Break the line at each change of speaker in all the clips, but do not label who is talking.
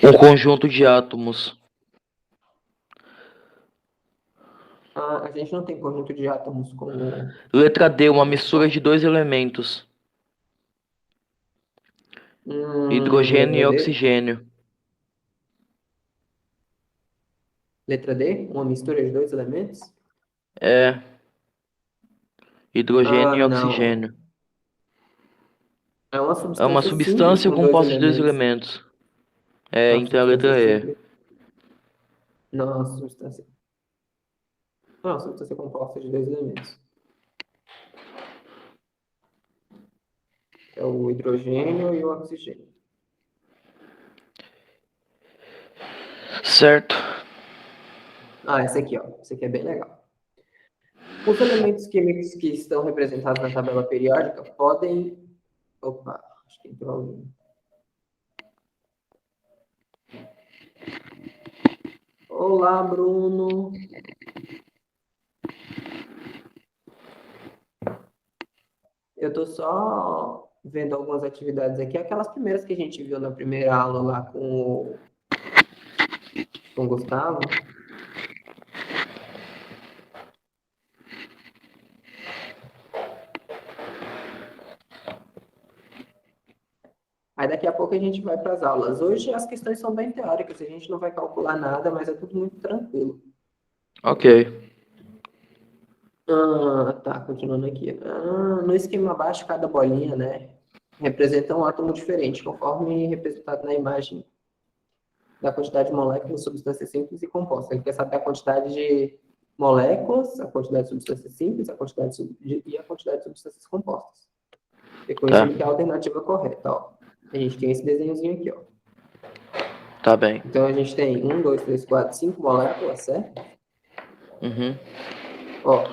Um conjunto de átomos.
A gente não tem conjunto de átomos com...
Letra D, uma mistura de dois elementos. Hidrogênio e
Letra D.
oxigênio.
Letra D, uma mistura de dois elementos?
É, hidrogênio e
Não.
oxigênio.
É uma
É uma
substância simples
substância
com dois
composta de dois
elementos.
elementos.
É
É,
uma
então a
substância
letra E.
simples. Não, é uma substância. Não, é uma substância composta de dois elementos. É o hidrogênio e o oxigênio.
Certo.
Essa aqui, ó. Essa aqui é bem legal. Os elementos químicos que estão representados na tabela periódica podem... Opa, acho que entrou alguém. Olá, Bruno. Eu tô só vendo algumas atividades aqui, aquelas primeiras que a gente viu na primeira aula lá com o Gustavo. Aí daqui a pouco a gente vai para as aulas. Hoje as questões são bem teóricas, a gente não vai calcular nada, mas é tudo muito tranquilo.
Ok.
Tá, continuando aqui. No esquema abaixo, cada bolinha, né, representa um átomo diferente, conforme representado na imagem da quantidade de moléculas, substâncias simples e compostas. Ele quer saber a quantidade de moléculas, a quantidade de substâncias simples, e a quantidade de substâncias compostas. E com isso
Tá.
ele quer a alternativa correta, ó. A gente tem esse desenhozinho aqui, ó.
Tá bem.
Então a gente tem 1, 2, 3, 4, 5 moléculas, certo?
Uhum.
Ó,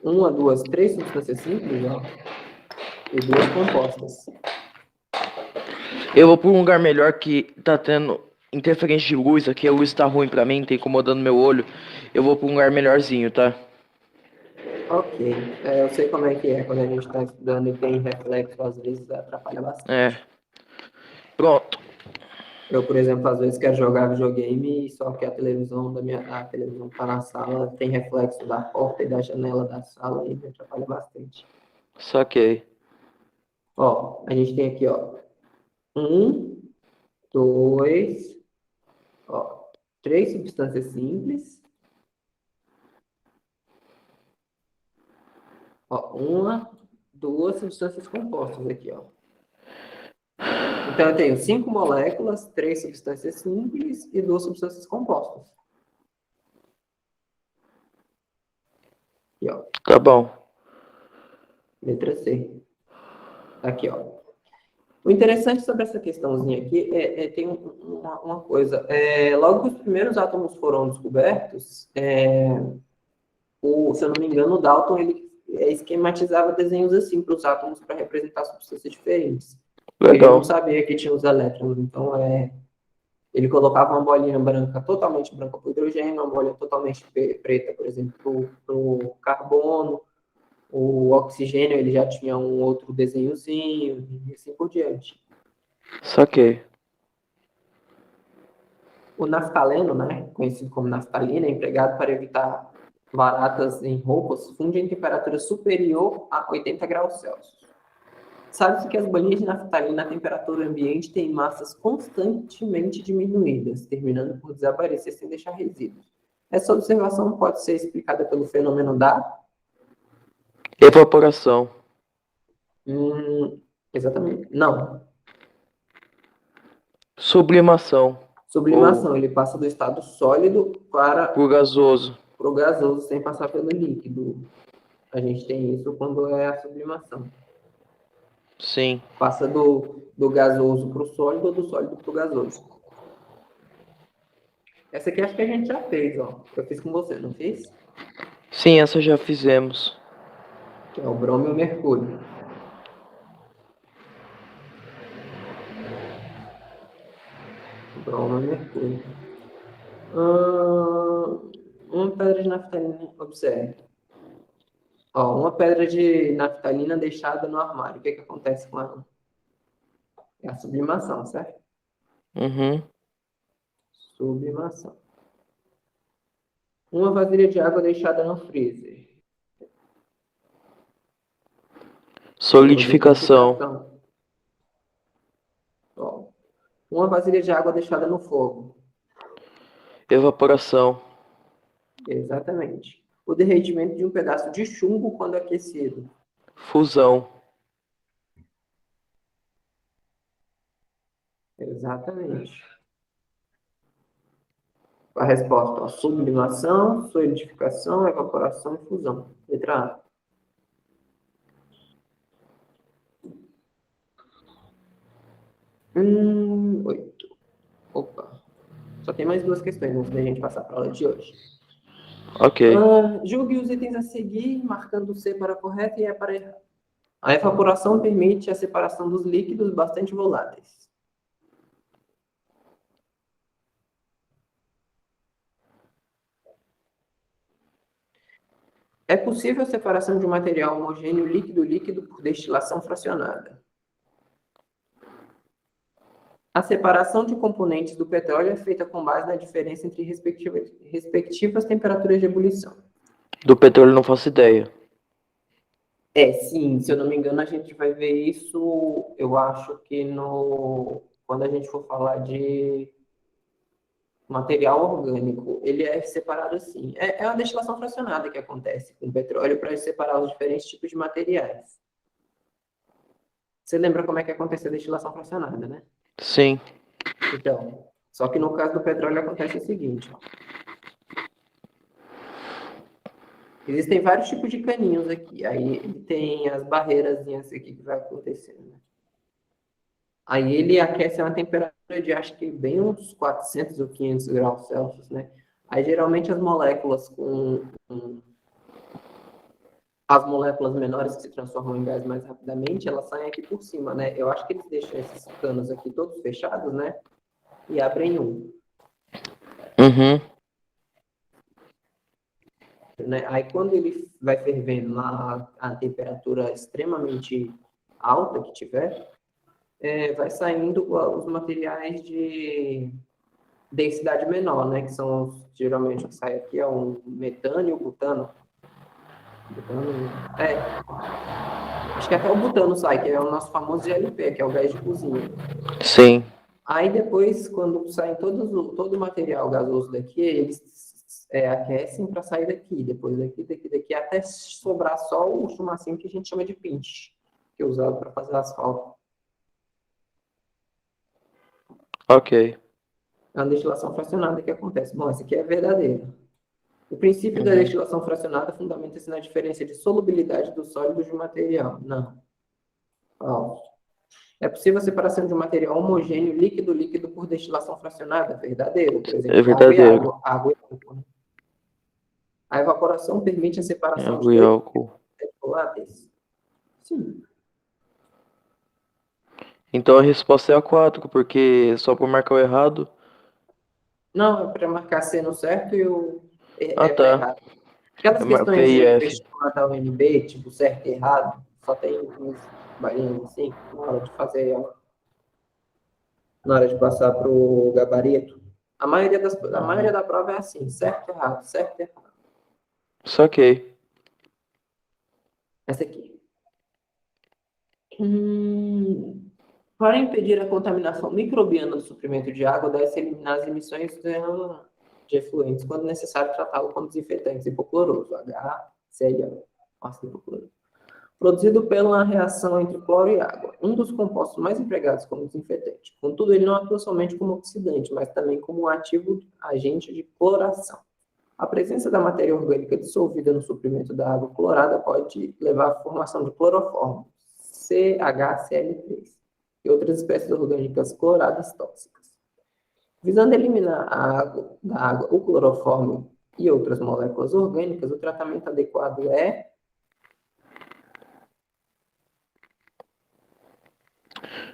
uma, duas, três substâncias simples, ó, e duas compostas.
Eu vou pra um lugar melhor que tá tendo interferência de luz. Aqui a luz tá ruim pra mim, tá incomodando meu olho. Eu vou pra um lugar melhorzinho, tá?
Ok, eu sei como é que é quando a gente está estudando e tem reflexo, às vezes atrapalha
É.
bastante.
Pronto.
Eu, por exemplo, às vezes quero jogar videogame, só que a televisão tá na sala, tem reflexo da porta e da janela da sala e me atrapalha bastante.
Saquei.
Ó, a gente tem aqui, ó, um, dois, ó, três substâncias simples, ó, uma, duas substâncias compostas aqui, ó. Então eu tenho 5 moléculas, três substâncias simples e duas substâncias compostas. Aqui, ó,
Tá bom.
letra C. Aqui, ó. O interessante sobre essa questãozinha aqui tem uma coisa. Logo que os primeiros átomos foram descobertos, se eu não me engano, o Dalton ele esquematizava desenhos assim para os átomos para representar substâncias diferentes. Ele não
Legal.
sabia que tinha os elétrons, então ele colocava uma bolinha branca, totalmente branca para o hidrogênio, uma bolinha totalmente preta, por exemplo, para o carbono. O oxigênio ele já tinha um outro desenhozinho e assim por diante.
Saquei.
O naftaleno, né, conhecido como naftalina, é empregado para evitar baratas em roupas, funde em temperatura superior a 80 graus Celsius. Sabe-se que as bolinhas de naftalina a temperatura ambiente têm massas constantemente diminuídas, terminando por desaparecer sem deixar resíduos. Essa observação pode ser explicada pelo fenômeno da...
Evaporação.
Exatamente. Não.
Sublimação. Ou
Sublimação. Ele passa do estado sólido para
por gasoso.
o gasoso sem passar pelo líquido. A gente tem isso quando é a sublimação.
Sim.
Passa do gasoso para o sólido ou do sólido para o gasoso. Essa aqui acho que a gente já fez, ó. Eu fiz com você, não fiz?
Sim, essa já fizemos.
Que é o bromo e o mercúrio. Bromo e mercúrio. Uma pedra de naftalina, observe. Ó, uma pedra de naftalina deixada no armário. O que acontece com ela? É a sublimação, certo?
Uhum.
Sublimação. Uma vasilha de água deixada no freezer.
Solidificação.
Solidificação. Ó. Uma vasilha de água deixada no fogo.
Evaporação.
Exatamente. O derretimento de um pedaço de chumbo quando aquecido.
Fusão.
Exatamente. A resposta: ó, sublimação, solidificação, evaporação e fusão. Letra A. 8. Opa. Só tem mais duas questões antes da gente passar para a aula de hoje.
Ok.
Julgue os itens a seguir, marcando C para correto e E para errado. A evaporação permite a separação dos líquidos bastante voláteis. É possível a separação de um material homogêneo líquido-líquido por destilação fracionada. A separação de componentes do petróleo é feita com base na diferença entre respectivas temperaturas de ebulição.
Do petróleo não faço ideia.
Sim, se eu não me engano, a gente vai ver isso, eu acho que quando a gente for falar de material orgânico, ele é separado assim. É uma destilação fracionada que acontece com o petróleo para separar os diferentes tipos de materiais. Você lembra como é que acontece a destilação fracionada, né?
Sim.
Então, só que no caso do petróleo acontece o seguinte, ó. Existem vários tipos de caninhos aqui. Aí ele tem as barreirazinhas aqui que vai acontecendo, né? Aí ele aquece a uma temperatura de, acho que bem uns 400 ou 500 graus Celsius, né? Aí geralmente as moléculas as moléculas menores que se transformam em gás mais rapidamente, elas saem aqui por cima, né? Eu acho que eles deixam esses canos aqui todos fechados, né? E abrem um.
Uhum.
Né? Aí quando ele vai fervendo a temperatura extremamente alta que tiver, vai saindo os materiais de densidade menor, né? Que são geralmente o que sai aqui é o metano e o butano. Acho que até o butano sai, que é o nosso famoso GLP, que é o gás de cozinha.
Sim.
Aí depois, quando saem todo o material gasoso daqui, eles aquecem para sair daqui, depois daqui, até sobrar só o chumacinho que a gente chama de pinche, que é usado para fazer asfalto.
Ok.
É uma destilação fracionada que acontece. Bom, essa aqui é verdadeira. O princípio da
Uhum.
destilação fracionada fundamenta-se na diferença de solubilidade dos sólidos de um material. Não. Falso. É possível a separação de um material homogêneo líquido-líquido por destilação fracionada? Verdadeiro. Por
É
exemplo, água e
verdadeiro.
água. Água e água. Né? A evaporação permite a separação de
Água e
dois
álcool.
voláteis? Sim.
Então a resposta é a 4, porque só por marcar o errado.
Não, é para marcar C no certo e
Ah,
para
tá.
errado. Aquelas
Eu
questões
marquei
de
F.
vestibular da UNB, tipo certo e errado, só tem uns balinhas assim, na hora de fazer, na hora de passar para o gabarito. A maioria da prova é assim, certo e errado, certo e errado.
Saquei.
Essa aqui. Para impedir a contaminação microbiana do suprimento de água, deve-se eliminar as emissões de efluentes, quando necessário tratá-lo como desinfetante hipocloroso, HCl, ácido hipocloroso. Produzido pela reação entre cloro e água, um dos compostos mais empregados como desinfetante. Contudo, ele não atua somente como oxidante, mas também como um ativo agente de cloração. A presença da matéria orgânica dissolvida no suprimento da água clorada pode levar à formação de cloroformo, CHCl3, e outras espécies orgânicas cloradas tóxicas. Visando eliminar da água o cloroformo e outras moléculas orgânicas, o tratamento adequado é...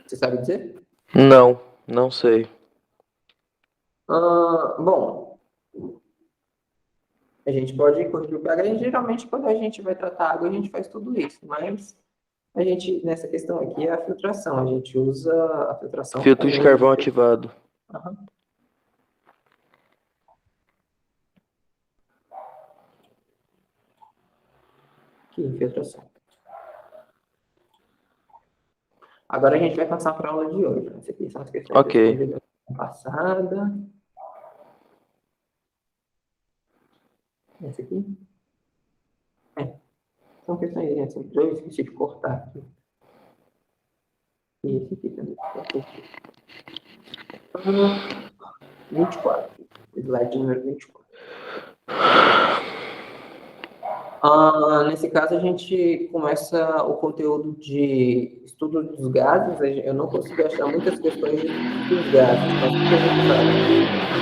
Você sabe dizer?
Não, não sei.
Bom, a gente pode corrigir o pH. Geralmente, quando a gente vai tratar água, a gente faz tudo isso. Mas a gente, nessa questão aqui, é a filtração. A gente usa a filtração
Filtro de
com
carvão ativado.
Aham. Que infiltração. Agora a gente vai passar para a aula de hoje. Essas aqui são as questões
Ok.
respondidas na passada. Essa aqui? São questões assim, eu esqueci de cortar aqui. E esse aqui também. 24. Slide número 24. Nesse caso, a gente começa o conteúdo de estudo dos gases. Eu não consegui achar muitas questões dos gases, mas o que a gente sabe?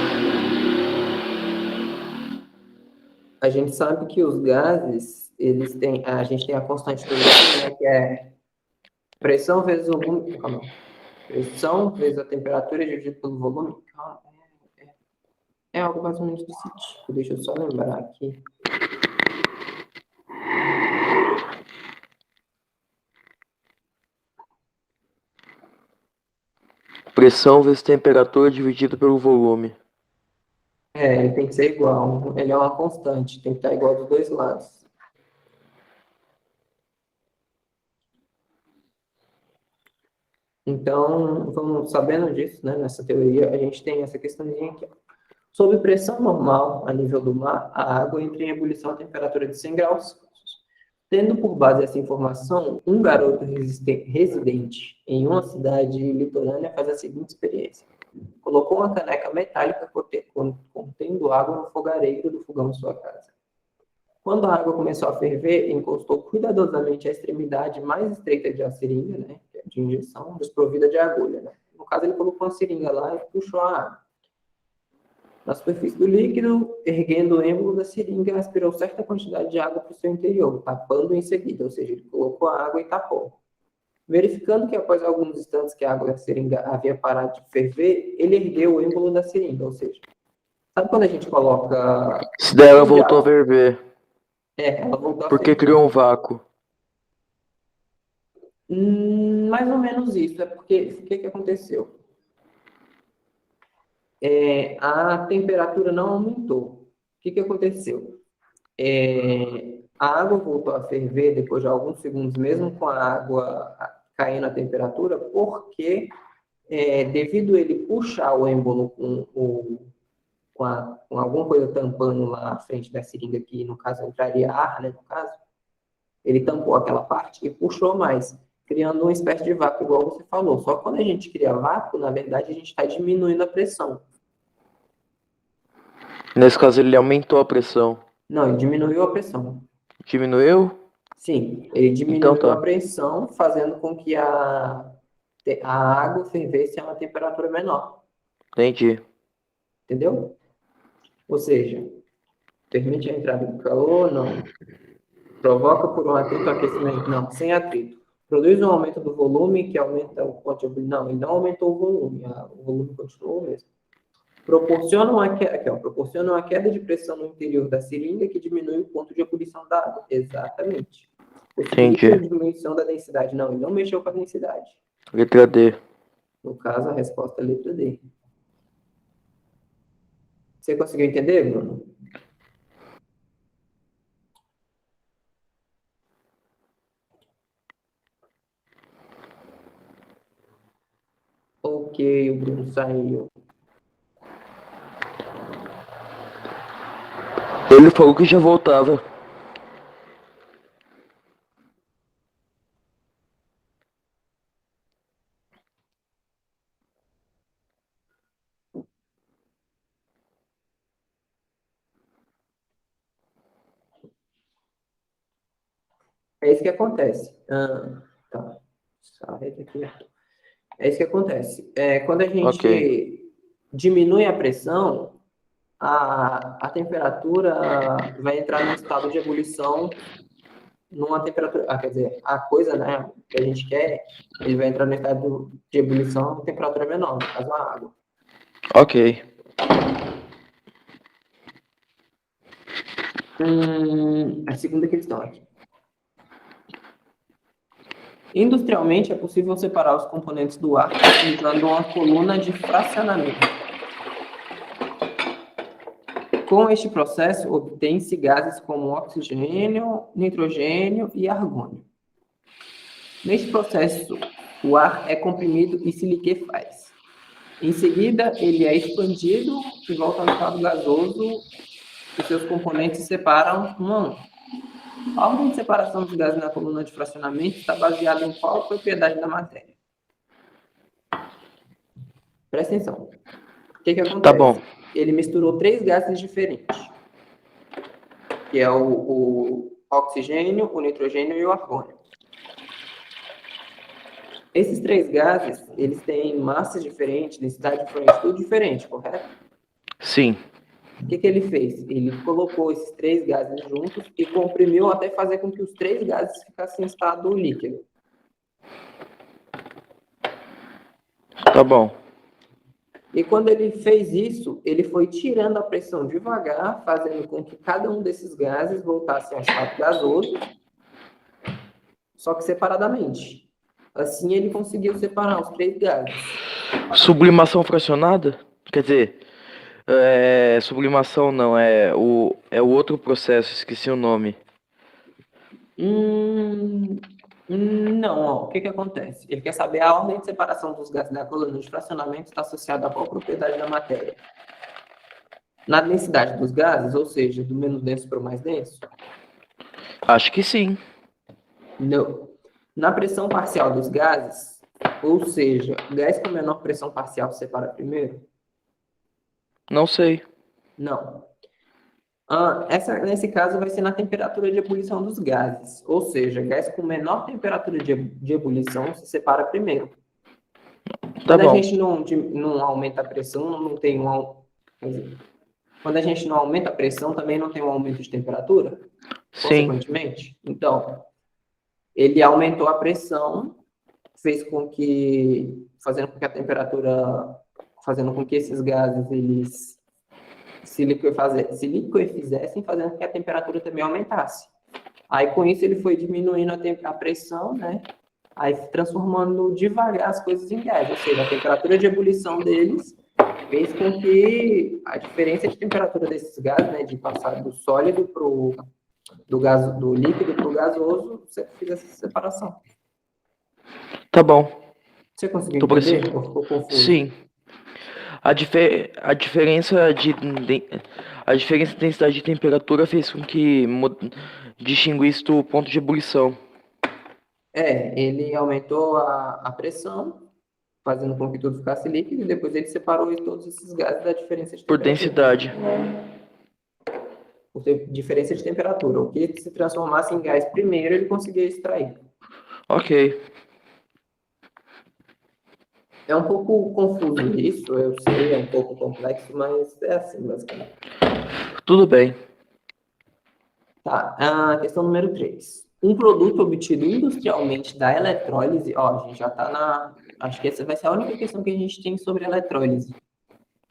A gente sabe que os gases, eles têm, a gente tem a constante do Young, né, que é pressão vezes o volume, calma, pressão vezes a temperatura dividido pelo volume. Calma, é algo mais ou menos desse tipo. Deixa eu só lembrar aqui.
Pressão vezes temperatura dividido pelo volume.
Ele tem que ser igual. Ele é uma constante, tem que estar igual dos dois lados. Então, vamos sabendo disso, né? Nessa teoria, a gente tem essa questãozinha aqui. Ó. Sob pressão normal, a nível do mar, a água entra em ebulição a temperatura de 100 graus Celsius. Tendo por base essa informação, um garoto residente em uma cidade litorânea faz a seguinte experiência. Colocou uma caneca metálica contendo água no fogareiro do fogão de sua casa. Quando a água começou a ferver, encostou cuidadosamente a extremidade mais estreita de a seringa, né, de injeção, desprovida de agulha. Né? No caso, ele colocou uma seringa lá e puxou a água. Na superfície do líquido, erguendo o êmbolo da seringa, aspirou certa quantidade de água para o seu interior, tapando em seguida, ou seja, ele colocou a água e tapou. Verificando que após alguns instantes que a água da seringa havia parado de ferver, ele ergueu o êmbolo da seringa, ou seja, sabe quando a gente coloca
Se der, ela voltou a ferver.
ela voltou a
Porque
ferver.
criou um vácuo.
Mais ou menos isso. É porque o que aconteceu? A temperatura não aumentou. O que aconteceu? A água voltou a ferver depois de alguns segundos, mesmo com a água caindo a temperatura, porque devido ele puxar o êmbolo com alguma coisa tampando lá à frente da seringa, que no caso entraria ar, né, no caso, ele tampou aquela parte e puxou mais, criando uma espécie de vácuo, igual você falou. Só que quando a gente cria vácuo, na verdade, a gente está diminuindo a pressão.
Nesse caso, ele aumentou a pressão.
Não, ele diminuiu a pressão.
Diminuiu?
Sim, ele
Então
diminuiu a
tá.
pressão, fazendo com que a água fervesse a uma temperatura menor.
Entendi.
Entendeu? Ou seja, permite a entrada do calor? Não. Provoca por um atrito aquecimento? Não, sem atrito. Produz um aumento do volume, que aumenta o ponto de ebulição? Não, ele não aumentou o volume, o volume continuou o mesmo. Proporciona uma queda de pressão no interior da seringa que diminui o ponto de ebulição da água. Exatamente. Possibilita a
Entendi.
diminuição da densidade. Não, ele não mexeu com a densidade.
Letra D.
No caso, a resposta é a letra D. Você conseguiu entender, Bruno? Ok, o Bruno saiu.
Ele falou que já voltava.
É isso que acontece. Tá. Sai daqui. É isso que acontece. Quando a
Ok.
gente diminui a pressão, a temperatura vai entrar num estado de ebulição numa temperatura. Quer dizer, a coisa, né, que a gente quer, ele vai entrar no estado de ebulição em temperatura menor, no caso a água.
Ok.
A segunda questão aqui. Industrialmente, é possível separar os componentes do ar utilizando uma coluna de fracionamento. Com este processo, obtém-se gases como oxigênio, nitrogênio e argônio. Neste processo, o ar é comprimido e se liquefaz. Em seguida, ele é expandido e volta ao estado gasoso e seus componentes se separam um a um. A ordem de separação dos gases na coluna de fracionamento está baseada em qual propriedade da matéria? Presta atenção. O que acontece?
Tá bom.
Ele misturou 3 gases diferentes, que é o oxigênio, o nitrogênio e o argônio. Esses 3 gases, eles têm massas diferentes, densidade diferente, tudo diferente, correto?
Sim.
O que ele fez? Ele colocou esses 3 gases juntos e comprimiu até fazer com que os 3 gases ficassem em estado líquido.
Tá bom.
E quando ele fez isso, ele foi tirando a pressão devagar, fazendo com que cada um desses gases voltasse ao estado gasoso, só que separadamente. Assim ele conseguiu separar os 3 gases.
Sublimação fracionada? Quer dizer, sublimação não, é o outro processo, esqueci o nome.
Não, ó, o que acontece? Ele quer saber a ordem de separação dos gases da coluna de fracionamento está associada a qual propriedade da matéria? Na densidade dos gases, ou seja, do menos denso para o mais denso?
Acho que sim.
Não. Na pressão parcial dos gases, ou seja, gás com menor pressão parcial se separa primeiro?
Não sei.
Não. Nesse caso, vai ser na temperatura de ebulição dos gases. Ou seja, gás com menor temperatura de ebulição se separa primeiro.
Tá
Quando
bom.
a gente não aumenta a pressão, não tem quer dizer, quando a gente não aumenta a pressão, também não tem um aumento de temperatura?
Sim.
Consequentemente? Então, ele aumentou a pressão, fazendo com que a temperatura, fazendo com que esses gases, eles se liquefizessem, fazendo com que a temperatura também aumentasse. Aí, com isso, ele foi diminuindo a pressão, né? Aí, transformando devagar as coisas em gás. Ou seja, a temperatura de ebulição deles fez com que a diferença de temperatura desses gases, né? De passar do sólido do líquido para o gasoso, você fizesse essa separação.
Tá bom.
Você conseguiu
Tô
entender
parecendo.
ou ficou confuso?
Sim. A diferença de densidade de temperatura fez com que distinguisse o ponto de ebulição.
Ele aumentou a pressão, fazendo com que tudo ficasse líquido, e depois ele separou todos esses gases da diferença de
Por
temperatura.
densidade.
Por diferença de temperatura. O que se transformasse em gás primeiro, ele conseguia extrair.
Ok.
É um pouco confuso isso, eu sei, é um pouco complexo, mas é assim, basicamente.
Tudo bem.
Tá, a questão número 3. Um produto obtido industrialmente da eletrólise, a gente já está acho que essa vai ser a única questão que a gente tem sobre eletrólise.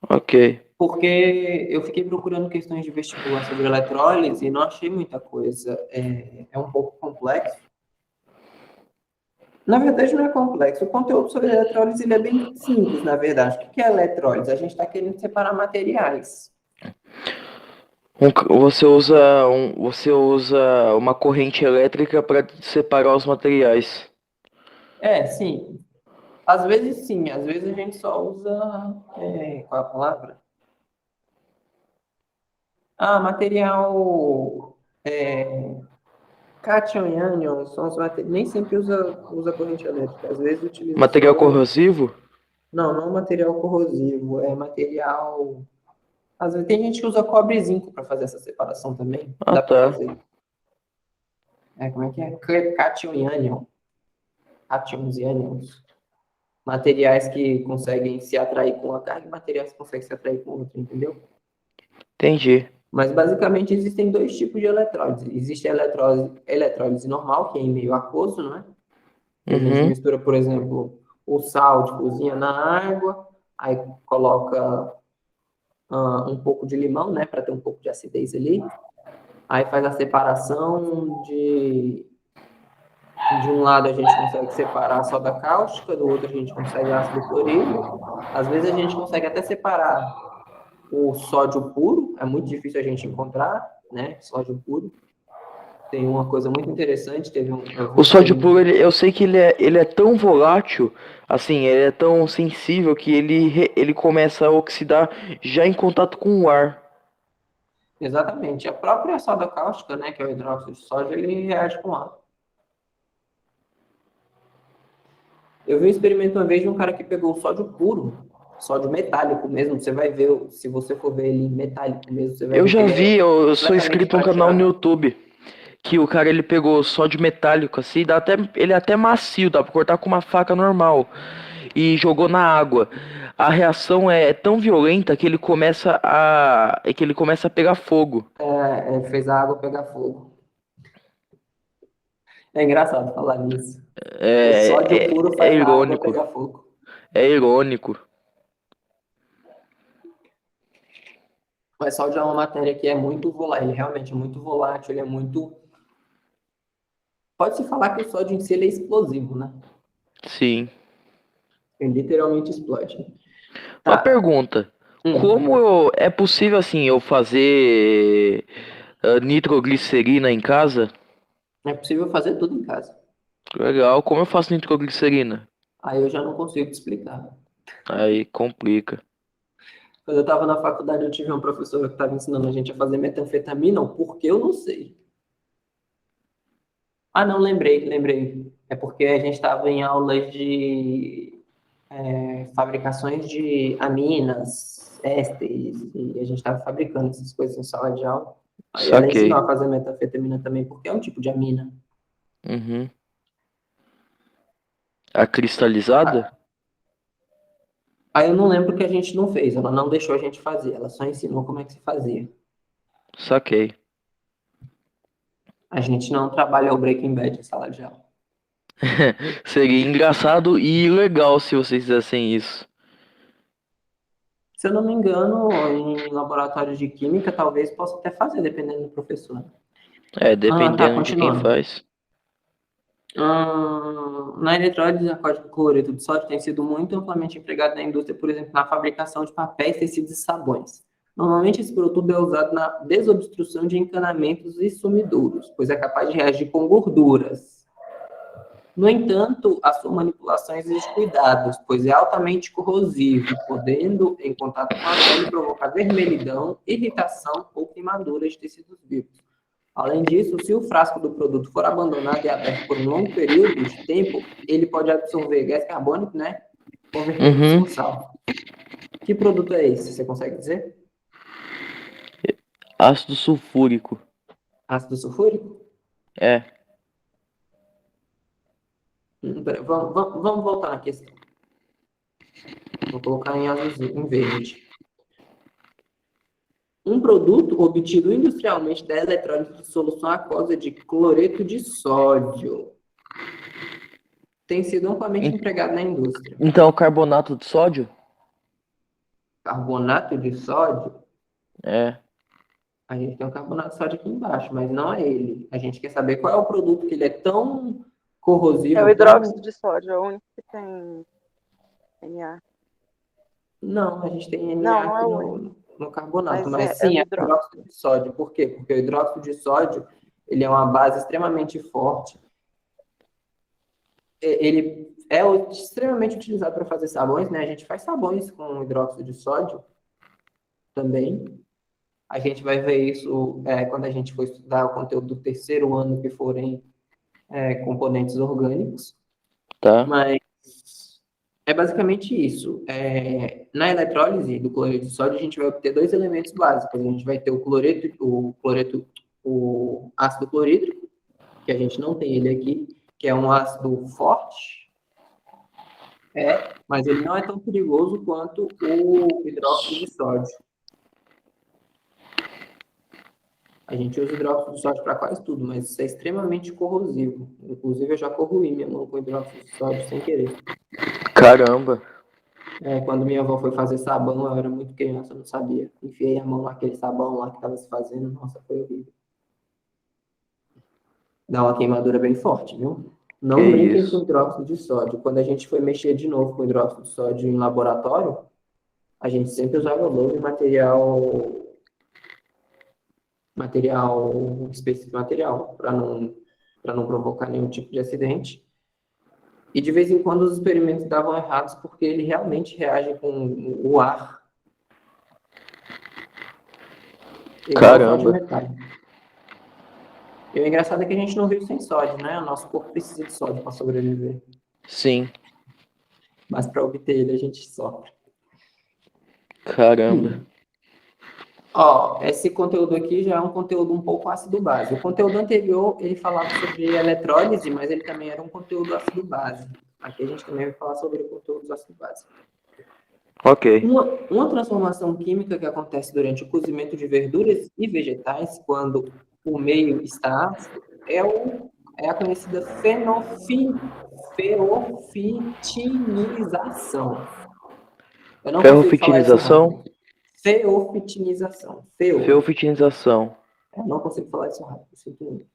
Ok.
Porque eu fiquei procurando questões de vestibular sobre eletrólise e não achei muita coisa. É um pouco complexo. Na verdade, não é complexo. O conteúdo sobre eletrólise ele é bem simples, na verdade. O que é eletrólise? A gente está querendo separar materiais.
Você usa uma corrente elétrica para separar os materiais.
Sim. Às vezes sim, às vezes a gente só usa. Qual é a palavra? Material. Cation e anion são os materiais. Nem sempre usa corrente elétrica. Às vezes utiliza.
Material corrosivo?
Não material corrosivo. É material. Às vezes tem gente que usa cobre e zinco para fazer essa separação também. Dá para fazer. Como é que é? Cation e anion. Cations e ânions. Materiais que conseguem se atrair com uma carga e materiais que conseguem se atrair com outra, entendeu?
Entendi.
Mas basicamente existem 2 tipos de eletrólise. Existe a eletrólise normal, que é em meio aquoso, não é? A gente mistura, por exemplo, o sal de cozinha na água, aí coloca um pouco de limão, né, para ter um pouco de acidez ali. Aí faz a separação de um lado a gente consegue separar a soda cáustica, do outro a gente consegue ácido clorídrico. Às vezes a gente consegue até separar O sódio puro é muito difícil a gente encontrar, né? Sódio puro. Tem uma coisa muito interessante, eu vi um
O sódio puro,
experimento.
eu sei que ele é tão volátil, assim, ele é tão sensível que ele começa a oxidar já em contato com o ar.
Exatamente. A própria soda cáustica, né, que é o hidróxido de sódio, ele reage com água. Eu vi um experimento uma vez de um cara que pegou o sódio puro, sódio metálico mesmo. Você vai ver, se você for ver ele metálico mesmo, você vai
Eu
ver que
já
ele é
vi, eu sou
completamente
inscrito num canal no
prateado.
YouTube que o cara ele pegou sódio metálico assim, ele é até macio, dá pra cortar com uma faca normal e jogou na água. A reação é tão violenta que ele começa a pegar fogo.
Fez a água pegar fogo. É engraçado falar nisso. O sódio puro
É
faz a água
irônico,
pegar fogo.
é irônico.
Mas sódio é uma matéria que é muito volátil, ele realmente é muito volátil, ele é muito. Pode-se falar que o sódio em si ele é explosivo, né?
Sim.
Ele literalmente explode.
Uma
Tá.
pergunta. É possível assim eu fazer nitroglicerina em casa?
É possível fazer tudo em casa.
Legal. Como eu faço nitroglicerina?
Aí eu já não consigo te explicar.
Aí complica.
Quando eu estava na faculdade, eu tive uma professora que estava ensinando a gente a fazer metanfetamina, o porquê eu não sei. Ah, não, lembrei. É porque a gente estava em aulas de fabricações de aminas, ésteres, e a gente estava fabricando essas coisas em sala de aula. Aí ela ensinou
Saquei.
a fazer metanfetamina também, porque é um tipo de amina.
Uhum. A cristalizada?
Aí eu não lembro o que a gente não fez, ela não deixou a gente fazer, ela só ensinou como é que se fazia.
Saquei.
A gente não trabalhou Breaking Bad em sala de aula.
Seria engraçado e legal se vocês fizessem isso.
Se eu não me engano, em laboratórios de química, talvez possa até fazer, dependendo do professor.
É,
Tá,
dependendo de quem
continuando.
faz.
Na eletrólise, a código cloreto de sódio tem sido muito amplamente empregado na indústria, por exemplo, na fabricação de papéis, tecidos e sabões. Normalmente, esse produto é usado na desobstrução de encanamentos e sumidouros, pois é capaz de reagir com gorduras. No entanto, a sua manipulação exige cuidados, pois é altamente corrosivo, podendo, em contato com a pele, provocar vermelhidão, irritação ou queimaduras de tecidos vivos. Além disso, se o frasco do produto for abandonado e aberto por um longo período de tempo, ele pode absorver gás carbônico, né? Convertendo isso
Uhum.
em sal. Que produto é esse? Você consegue dizer?
Ácido sulfúrico.
Ácido sulfúrico?
É.
Vamos voltar na questão. Vou colocar em azulzinho, em verde. Um produto obtido industrialmente da eletrólise de solução aquosa de cloreto de sódio tem sido amplamente
En-
empregado na indústria.
Então, carbonato de sódio?
Carbonato de sódio,
É.
a gente tem um carbonato de sódio aqui embaixo, mas não é ele. A gente quer saber qual é o produto que ele é tão
É o
corrosivo,
hidróxido
tão...
de sódio, é o único que tem Na.
Não, a gente tem Na
Não, não é
aqui
o único,
no carbonato,
mas
mas
é
sim,
o
é o
hidróxido.
hidróxido de sódio. Por quê? Porque o hidróxido de sódio, ele é uma base extremamente forte. Ele é extremamente utilizado para fazer sabões, né? A gente faz sabões com hidróxido de sódio também. A gente vai ver isso quando a gente for estudar o conteúdo do terceiro ano, que forem componentes orgânicos.
Tá.
Mas é basicamente isso. Na eletrólise do cloreto de sódio, a gente vai obter dois elementos básicos. A gente vai ter o ácido clorídrico, que a gente não tem ele aqui, que é um ácido forte, mas ele não é tão perigoso quanto o hidróxido de sódio. A gente usa hidróxido de sódio para quase tudo, mas isso é extremamente corrosivo. Inclusive, eu já corroí minha mão com hidróxido de sódio sem querer.
Caramba.
Quando minha avó foi fazer sabão, eu era muito criança, eu não sabia. Enfiei a mão naquele sabão lá que estava se fazendo, nossa, foi horrível. Dá uma queimadura bem forte, viu?
Que
Não brinquem com
isso.
hidróxido de sódio. Quando a gente foi mexer de novo com hidróxido de sódio em laboratório, a gente sempre usava logo material específico material, para não provocar nenhum tipo de acidente. E de vez em quando os experimentos davam errados porque ele realmente reage com o ar, igual o sódio
Caramba.
metálico. E o engraçado é que a gente não vive sem sódio, né? O nosso corpo precisa de sódio para sobreviver.
Sim.
Mas para obter ele a gente sofre.
Caramba.
Ó, esse conteúdo aqui já é um conteúdo um pouco ácido-base. O conteúdo anterior, ele falava sobre eletrólise, mas ele também era um conteúdo ácido-base. Aqui a gente também vai falar sobre conteúdos ácido-base.
Ok.
Uma transformação química que acontece durante o cozimento de verduras e vegetais, quando o meio está ácido, é a conhecida feofitinização. Eu não consigo falar isso
Ferrofitinização?
rápido. Feofitinização. Feo.
Feofitinização.
Eu não consigo falar isso rápido. Sinto muito.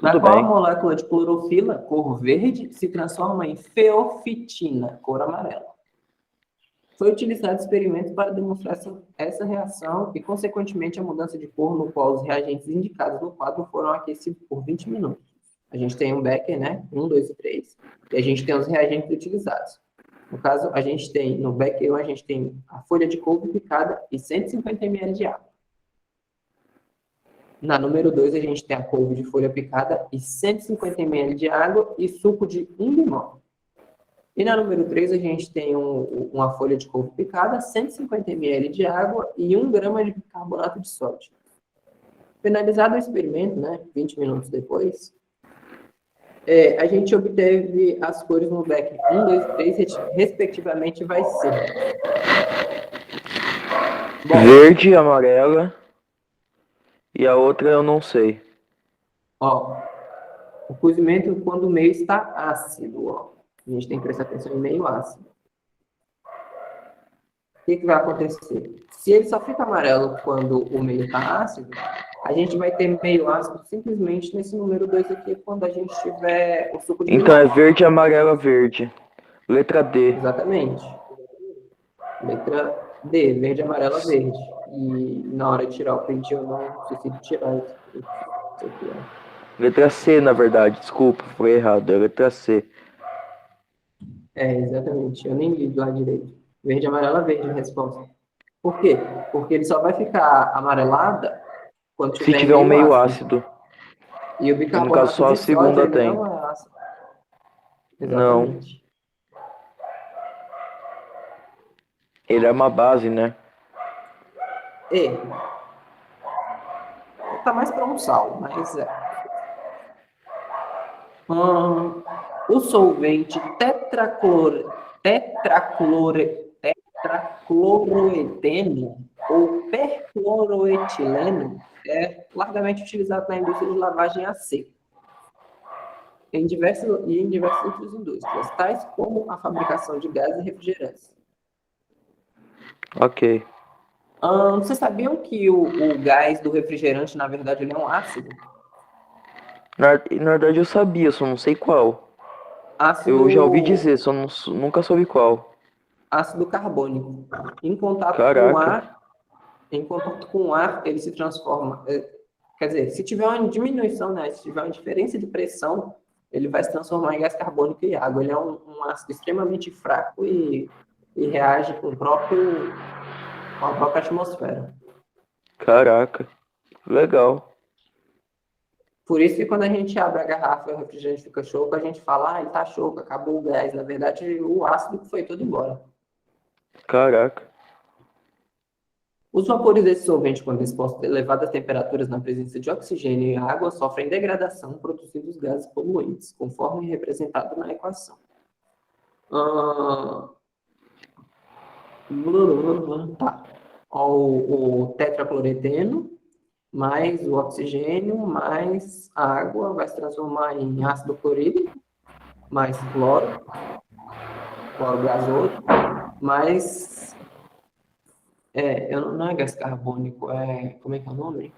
Na
Tudo
qual a
bem.
molécula de clorofila, cor verde, se transforma em feofitina, cor amarela. Foi utilizado experimentos para demonstrar essa reação e, consequentemente, a mudança de cor no qual os reagentes indicados no quadro foram aquecidos por 20 minutos. A gente tem um Becker, né? 1, 2 e 3. E a gente tem os reagentes utilizados. No caso, a gente tem, no Becker 1, a gente tem a folha de couve picada e 150 ml de água. Na número 2, a gente tem a couve de folha picada e 150 ml de água e suco de um limão. E na número 3, a gente tem uma folha de couve picada, 150 ml de água e 1 grama de bicarbonato de sódio. Finalizado o experimento, né, 20 minutos depois, a gente obteve as cores no Becker 1, 2 e 3, respectivamente, vai ser. Bom,
Verde, amarela. E a outra eu não sei.
ó, o cozimento quando o meio está ácido, ó. A gente tem que prestar atenção em meio ácido. O que vai acontecer? Se ele só fica amarelo quando o meio está ácido, a gente vai ter meio ácido simplesmente nesse número 2 aqui, quando a gente tiver o suco de
Então
limão.
é verde, amarela, verde. Letra D.
Exatamente. Letra D, verde, amarela, verde. E na hora de tirar o print, eu não esqueci de tirar isso aqui, ó.
Letra C, na verdade. Desculpa, foi errado. É letra C.
Exatamente. Eu nem li do lado direito. Verde, amarela, verde, a resposta. Por quê? Porque ele só vai ficar amarelada quando
Se
tiver em
tiver um
meio
meio
ácido.
ácido.
E o
E no caso
bicarbonato
só a
de sódio,
segunda
ele
tem.
não é ácido.
Não.
Exatamente.
Ele é uma base, né?
E tá mais para um sal, mas é. O solvente tetracloroeteno ou percloroetileno é largamente utilizado na indústria de lavagem a seco em diversas outras indústrias, tais como a fabricação de gases e refrigerantes.
Ok.
Vocês sabiam que o gás do refrigerante, na verdade, ele é um ácido?
Na verdade eu sabia, só não sei qual. Eu já ouvi
Ácido,
dizer, só nunca soube qual.
ácido carbônico. Em contato com o
Caraca.
ar, em contato com o ar, ele se transforma. Quer dizer, se tiver uma diminuição, né, se tiver uma diferença de pressão, ele vai se transformar em gás carbônico e água. Ele é um ácido extremamente fraco e reage com a própria atmosfera.
Caraca. Legal.
Por isso que quando a gente abre a garrafa e o refrigerante fica choco, a gente fala, ele tá choco, acabou o gás. Na verdade, o ácido foi todo embora.
Caraca.
Os vapores desse solvente, quando expostos a elevadas temperaturas na presença de oxigênio e água, sofrem degradação, produzindo os gases poluentes, conforme representado na equação. Tá. O tetracloreteno mais o oxigênio mais a água vai se transformar em ácido clorídrico, mais cloro gasoso, mais não é gás carbônico, como é que é o nome?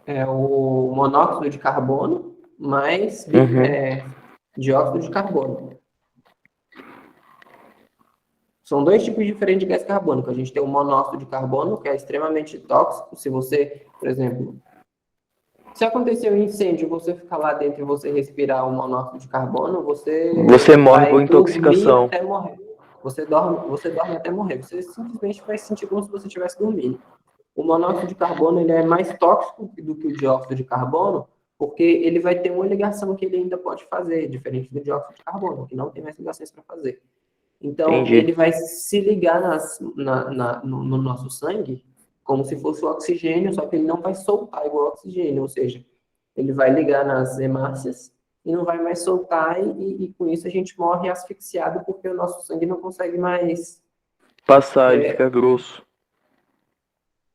É o monóxido de carbono mais
Uhum.
dióxido de carbono. São dois tipos diferentes de gás carbônico. A gente tem o monóxido de carbono, que é extremamente tóxico. Se você, por exemplo, se acontecer um incêndio, você ficar lá dentro e você respirar o monóxido de carbono,
Você
você
morre por
vai dormir
intoxicação.
até morrer. Você dorme até morrer. Você simplesmente vai se sentir como se você estivesse dormindo. O monóxido de carbono ele é mais tóxico do que o dióxido de carbono, porque ele vai ter uma ligação que ele ainda pode fazer, diferente do dióxido de carbono, que não tem mais ligações para fazer. Então,
Entendi.
ele vai se ligar no nosso sangue como se fosse o oxigênio, só que ele não vai soltar igual o oxigênio, ou seja, ele vai ligar nas hemácias e não vai mais soltar, e com isso a gente morre asfixiado porque o nosso sangue não consegue mais.
Passar, ele fica grosso.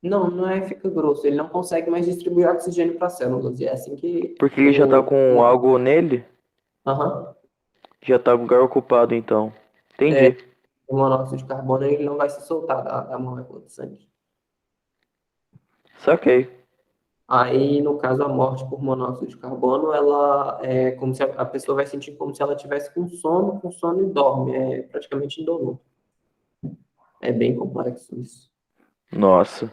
Não, não é fica grosso, ele não consegue mais distribuir oxigênio para as células, e é assim que
Porque ele já tá com algo nele,
Aham.
já tá com lugar ocupado então.
É,
Entendi.
o monóxido de carbono ele não vai se soltar da molécula do sangue.
Saquei.
Aí, no caso, a morte por monóxido de carbono, ela é como se a pessoa vai sentir como se ela tivesse com sono e dorme. É praticamente indolor. É bem complexo isso.
Nossa.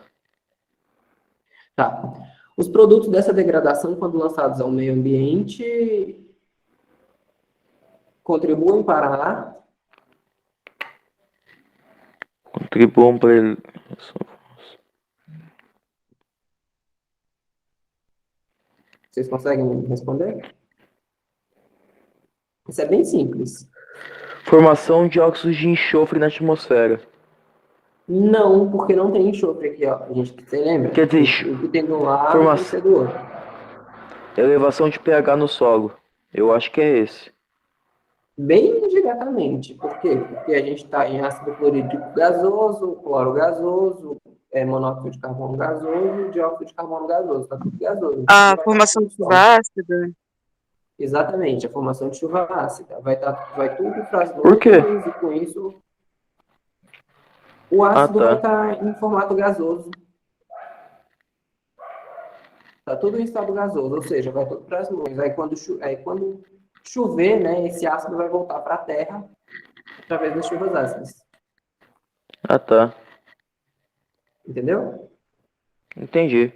Tá. Os produtos dessa degradação, quando lançados ao meio ambiente, contribuem para.
Contribuam para ele.
Vocês conseguem responder? Isso é bem simples.
Formação de óxidos de enxofre na atmosfera.
Não, porque não tem enxofre aqui, ó. Você lembra?
Quer dizer,
O que tem de um lado tem que
formação,
ser do outro.
elevação de pH no solo. Eu acho que é esse.
Bem indiretamente. Por quê? Porque a gente está em ácido clorídrico gasoso, cloro gasoso, monóxido de carbono gasoso, dióxido de carbono gasoso. Está tudo gasoso. Então,
A
vai estar
formação
tudo
de
sólido.
chuva ácida.
Exatamente, a formação de chuva ácida. Vai tudo para as
Por quê?
nuvens e com isso o
Ah,
ácido vai
tá.
estar em formato gasoso. Está tudo em estado gasoso, ou seja, vai tudo para as nuvens. Aí quando chover, né, esse ácido vai voltar para a Terra através das chuvas ácidas.
Ah, tá.
Entendeu?
Entendi.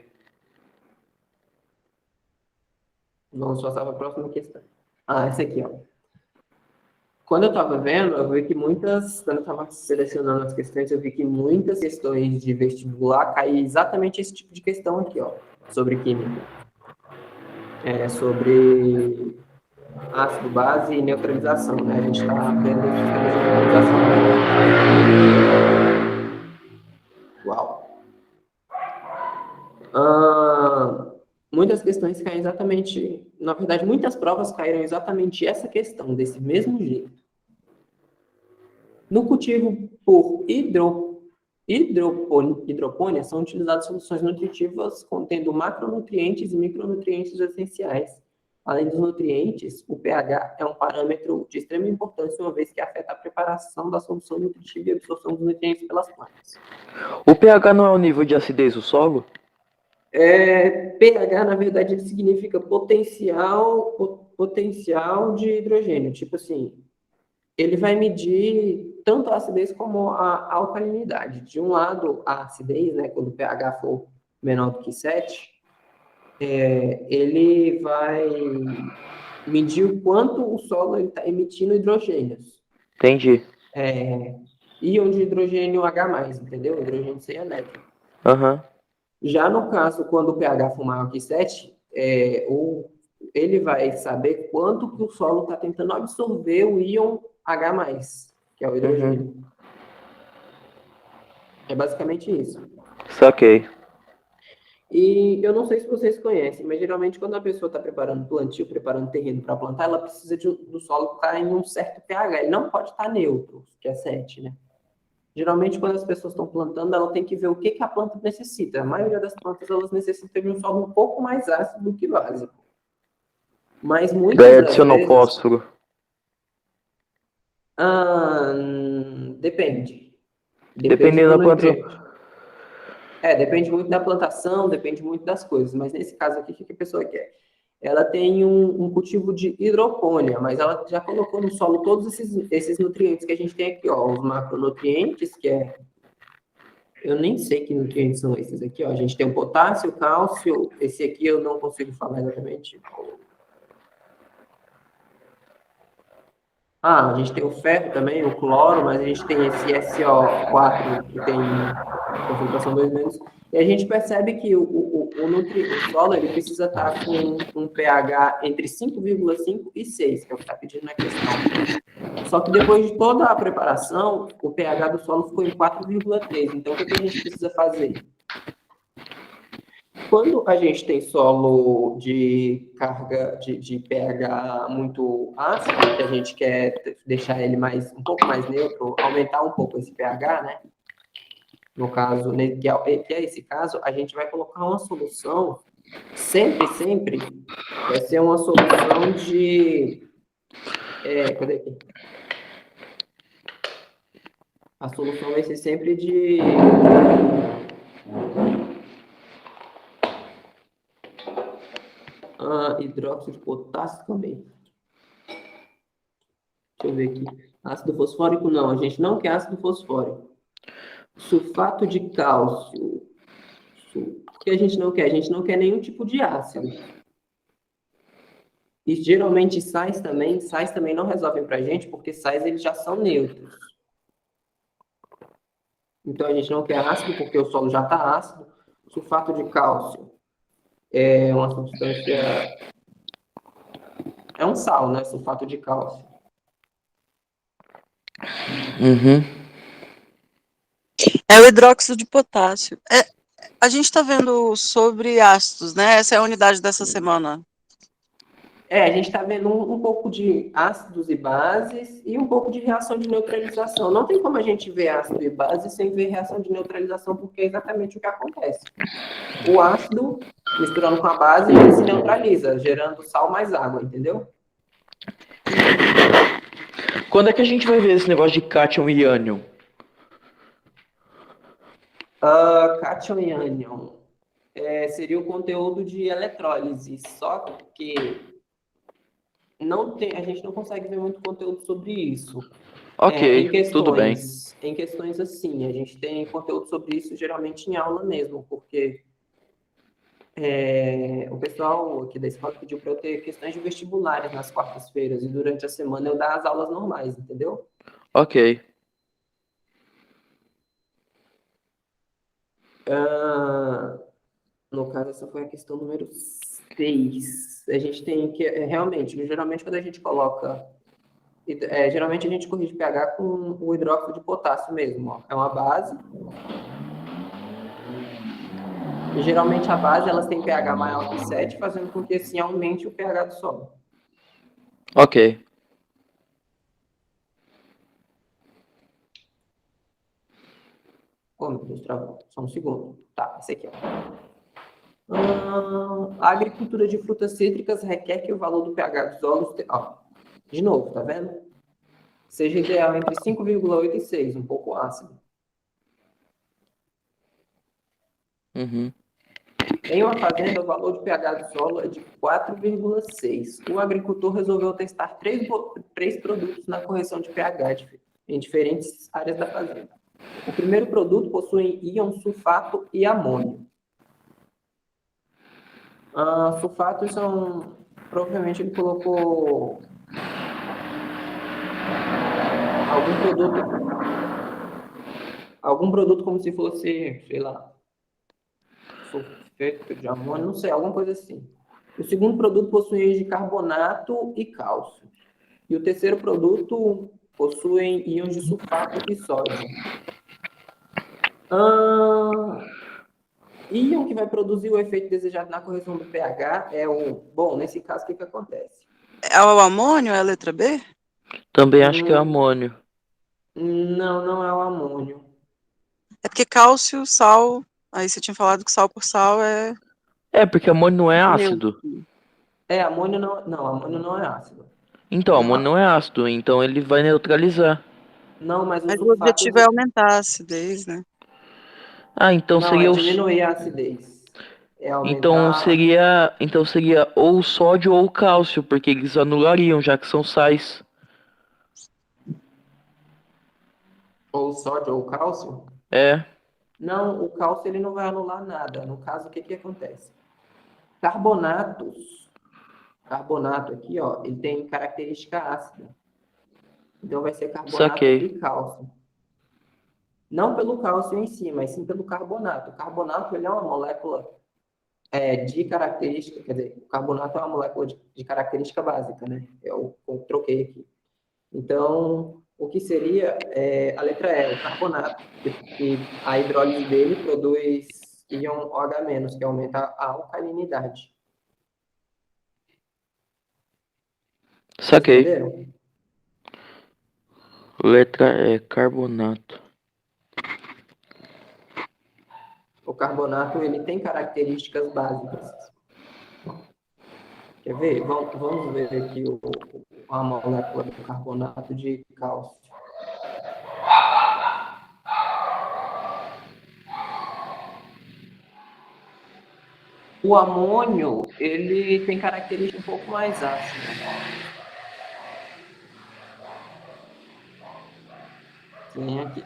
Vamos passar para a próxima questão. Ah, essa aqui, ó. Quando eu estava vendo, eu vi que quando eu estava selecionando as questões, eu vi que muitas questões de vestibular caem exatamente esse tipo de questão aqui, ó, sobre química. Sobre ácido base e neutralização, né? A gente está vendo os sistemas de neutralização. Uau! Muitas questões caem exatamente, na verdade, muitas provas caíram exatamente essa questão, desse mesmo jeito. No cultivo por hidropônia, são utilizadas soluções nutritivas contendo macronutrientes e micronutrientes essenciais. Além dos nutrientes, o pH é um parâmetro de extrema importância, uma vez que afeta a preparação da solução nutritiva e a absorção dos nutrientes pelas plantas.
O pH não é o nível de acidez do solo?
pH, na verdade, ele significa potencial de hidrogênio. Tipo assim, ele vai medir tanto a acidez como a alcalinidade. De um lado, a acidez, né, quando o pH for menor do que 7, ele vai medir o quanto o solo está emitindo hidrogênios.
Entendi.
Íon de hidrogênio H+, entendeu? Hidrogênio sem elétron.
Aham.
Já no caso, quando o pH for maior que 7, ele vai saber quanto que o solo está tentando absorver o íon H+, que é o hidrogênio. É basicamente isso.
Saquei.
E eu não sei se vocês conhecem, mas geralmente quando a pessoa está preparando plantio, preparando terreno para plantar, ela precisa do solo estar em um certo pH. Ele não pode estar neutro, que é 7, né? Geralmente, quando as pessoas estão plantando, ela tem que ver o que a planta necessita. A maioria das plantas, elas necessitam de um solo um pouco mais ácido do que básico. Mas muitas
Daí
das
adicionou
vezes...
fósforo.
Depende. Depende
Dependendo
do
da planta.
nutriente. Depende muito da plantação, depende muito das coisas. Mas nesse caso aqui, o que a pessoa quer? ela tem um cultivo de hidropônia, mas ela já colocou no solo todos esses nutrientes que a gente tem aqui, ó, os macronutrientes, que é, eu nem sei que nutrientes são esses aqui, ó, a gente tem o potássio, o cálcio, esse aqui eu não consigo falar exatamente. A gente tem o ferro também, o cloro, mas a gente tem esse SO4 que tem concentração 2 menos. E a gente percebe que o solo ele precisa estar com um pH entre 5,5 e 6, que é o que está pedindo na questão. Só que depois de toda a preparação, o pH do solo ficou em 4,3. Então, o que a gente precisa fazer? Quando a gente tem solo de carga de pH muito ácido, que a gente quer deixar ele um pouco mais neutro, aumentar um pouco esse pH, né? No caso, que é esse caso, a gente vai colocar uma solução, sempre, vai ser uma solução de... cadê aqui? A solução vai ser sempre de... hidróxido de potássio também. Deixa eu ver aqui. Ácido fosfórico, não. A gente não quer ácido fosfórico. Sulfato de cálcio. O que a gente não quer? A gente não quer nenhum tipo de ácido. E geralmente sais também não resolvem pra gente, porque sais eles já são neutros. Então a gente não quer ácido, porque o solo já está ácido. Sulfato de cálcio é uma substância... É um sal, né? Sulfato de cálcio.
Uhum.
É o hidróxido de potássio. A gente está vendo sobre ácidos, né? Essa é a unidade dessa semana.
A gente está vendo um pouco de ácidos e bases e um pouco de reação de neutralização. Não tem como a gente ver ácido e base sem ver reação de neutralização, porque é exatamente o que acontece. O ácido, misturando com a base, ele se neutraliza, gerando sal mais água, entendeu?
Quando é que a gente vai ver esse negócio de cátion e ânion?
Cation e ânion seria o conteúdo de eletrólise, só que a gente não consegue ver muito conteúdo sobre isso.
Ok, tudo bem.
Em questões assim, a gente tem conteúdo sobre isso geralmente em aula mesmo, porque o pessoal aqui da escola pediu para eu ter questões de vestibulares nas quartas-feiras, e durante a semana eu dar as aulas normais, entendeu?
Ok.
No caso, essa foi a questão número 6. A gente tem que, geralmente quando a gente coloca... geralmente a gente corrige pH com o hidróxido de potássio mesmo, ó. É uma base. E geralmente a base, elas têm pH maior que 7, fazendo com que assim aumente o pH do solo.
Ok.
Oh, meu Deus, travou. Só um segundo. Tá, esse aqui, ó. A agricultura de frutas cítricas requer que o valor do pH dos solos... de novo, tá vendo? Seja ideal entre 5,8 e 6, um pouco ácido.
Uhum.
Em uma fazenda, o valor de pH do solo é de 4,6. O agricultor resolveu testar três produtos na correção de pH em diferentes áreas da fazenda. O primeiro produto possui íon sulfato e amônio. Sulfatos são... Provavelmente ele colocou algum produto como se fosse, sei lá, sulfeto de amônio, não sei, alguma coisa assim. O segundo produto possui íons de carbonato e cálcio. E o terceiro produto possui íons de sulfato e sódio. Íon que vai produzir o efeito desejado na correção do pH é o... Bom, nesse caso, o que acontece?
É o amônio, é a letra B?
Também acho que é amônio.
Não, não é o amônio.
É porque cálcio, sal... Aí você tinha falado que sal por sal é...
É, porque amônio não é ácido.
Amônio não, amônio não é ácido.
Então, amônio não é ácido, então ele vai neutralizar.
Não, mas
Mas o objetivo é aumentar a acidez, né?
Ah, então
Não,
seria
é
o...
diminuir a acidez. é
Então
aumentar.
seria ou o sódio ou o cálcio, porque eles anulariam, já que são sais.
Ou o sódio ou o cálcio?
É,
Não, o cálcio ele não vai anular nada. No caso, o que que acontece? Carbonatos, carbonato aqui, ó, ele tem característica ácida. Então vai ser carbonato
saquei.
de cálcio. Não pelo cálcio em si, mas sim pelo carbonato. O carbonato ele é uma molécula de característica, quer dizer, o carbonato é uma molécula de característica básica, né? Eu troquei aqui. Então, o que seria a letra E, o carbonato, que a hidrólise dele produz íon OH-, que aumenta a alcalinidade. Vocês
Saquei.
entenderam?
Letra E, carbonato.
O carbonato ele tem características básicas. Quer ver? Vamos ver aqui a molécula do carbonato de cálcio. O amônio, ele tem característica um pouco mais ácida. Tem aqui.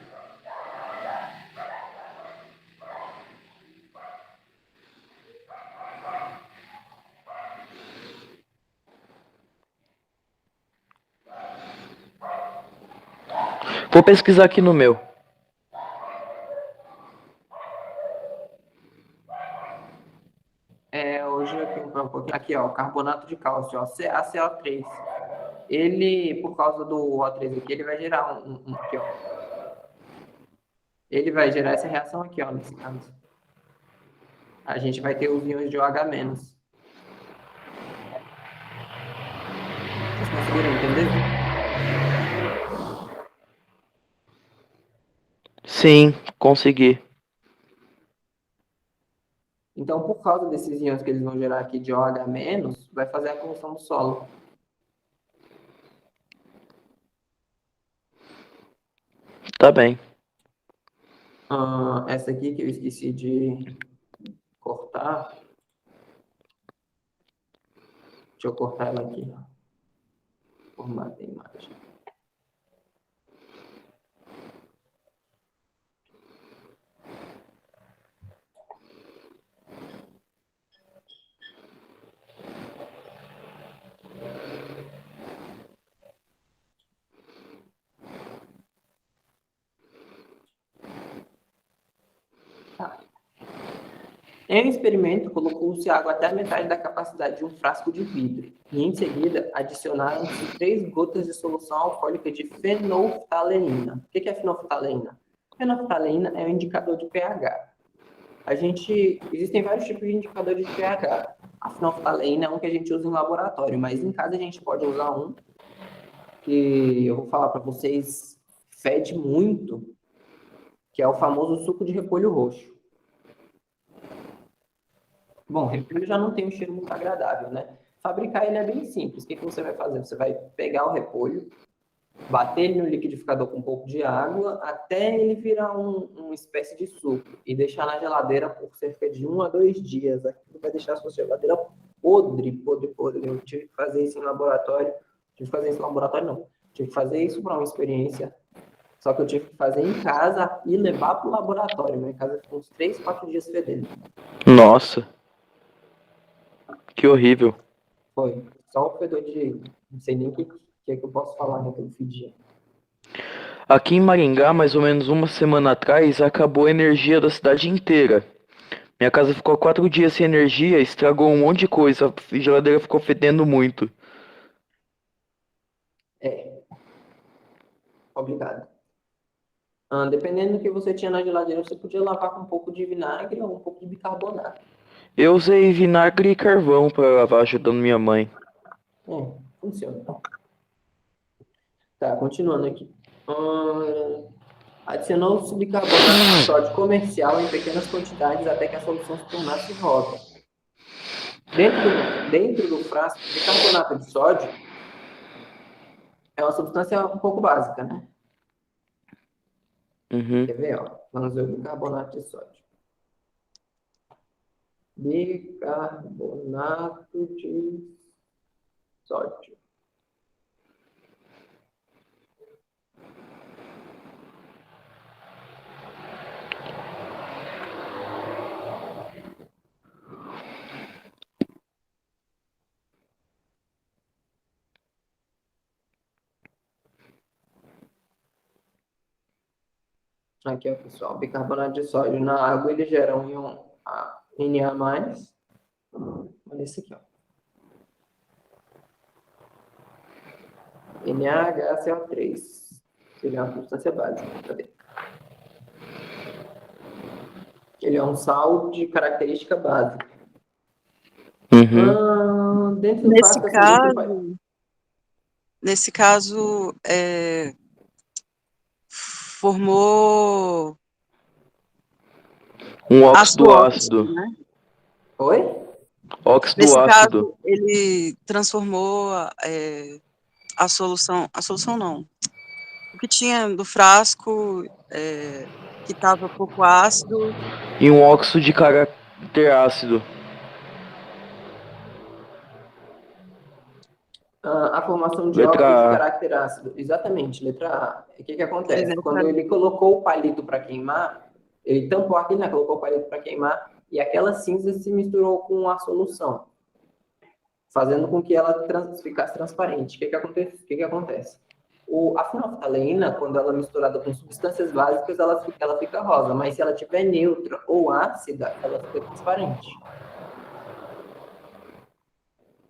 Vou pesquisar aqui no meu.
Hoje aqui um pouquinho. Aqui, ó, carbonato de cálcio, ó, CaCO3. Ele, por causa do O3 aqui, ele vai gerar aqui, ó. Ele vai gerar essa reação aqui, ó, nesse caso. A gente vai ter os íons de OH-. Vocês conseguiram entender?
Sim, consegui.
Então, por causa desses íons que eles vão gerar aqui de OH-, vai fazer a combustão do solo.
Tá bem.
Essa aqui que eu esqueci de cortar. Deixa eu cortar ela aqui. Formato de imagem. Tá. Em um experimento, colocou-se água até a metade da capacidade de um frasco de vidro. E, em seguida, adicionaram-se 3 gotas de solução alcoólica de fenolftaleína. O que é fenolftaleína? Fenolftaleína é um indicador de pH. Existem vários tipos de indicadores de pH. A fenolftaleína é um que a gente usa em laboratório, mas em casa a gente pode usar um que eu vou falar para vocês, fede muito, que é o famoso suco de repolho roxo. Bom, repolho já não tem um cheiro muito agradável, né? Fabricar ele é bem simples. O que você vai fazer? Você vai pegar o repolho, bater ele no liquidificador com um pouco de água, até ele virar uma espécie de suco, e deixar na geladeira por cerca de 1 a 2 dias. Aquilo vai deixar a sua geladeira podre, podre, podre. Eu tive que fazer isso em laboratório. Não. Tive que fazer isso para uma experiência. Só que eu tive que fazer em casa e levar para o laboratório. Minha casa ficou uns 3, 4 dias fedendo.
Nossa, que horrível.
Foi. Só o fedor de... Não sei nem o que é que eu posso falar, né? Que eu fedia.
Aqui em Maringá, mais ou menos uma semana atrás, acabou a energia da cidade inteira. Minha casa ficou 4 dias sem energia, estragou um monte de coisa, a geladeira ficou fedendo muito.
É, obrigado. Dependendo do que você tinha na geladeira, você podia lavar com um pouco de vinagre ou um pouco de bicarbonato.
Eu usei vinagre e carvão para lavar, ajudando minha mãe.
Funciona. Tá, continuando aqui. Adicionou-se bicarbonato de sódio comercial em pequenas quantidades até que a solução se tornasse rosa. Dentro do frasco, bicarbonato de sódio é uma substância um pouco básica, né?
Uhum.
Quer ver, ó? Vamos ver o bicarbonato de sódio. Bicarbonato de sódio. Aqui, ó, pessoal, bicarbonato de sódio na água, ele gera um íon Na+. Olha esse aqui, ó. NaHCO3. Ele é uma substância básica. Cadê? Ele é um sal de característica básica. Dentro do
Nesse
frasco, assim, a gente vai...
Nesse caso, formou
Um
ácido
óxido
óxico,
ácido.
né?
Oi?
Óxido
Nesse
ácido.
caso, ele transformou a solução não. O que tinha do frasco, que estava pouco ácido,
E um óxido de caráter ácido.
A formação de óxido de
Letra A.
caráter ácido. Exatamente, letra A. O que
ele
acontece? Quando ele
neutraliza.
colocou o palito para queimar, ele tampou aqui, né? Colocou o palito para queimar, e aquela cinza se misturou com a solução, fazendo com que ela ficasse transparente. O que acontece? A fenolftaleína, quando ela é misturada com substâncias básicas, ela fica rosa, mas se ela tiver neutra ou ácida, ela fica transparente.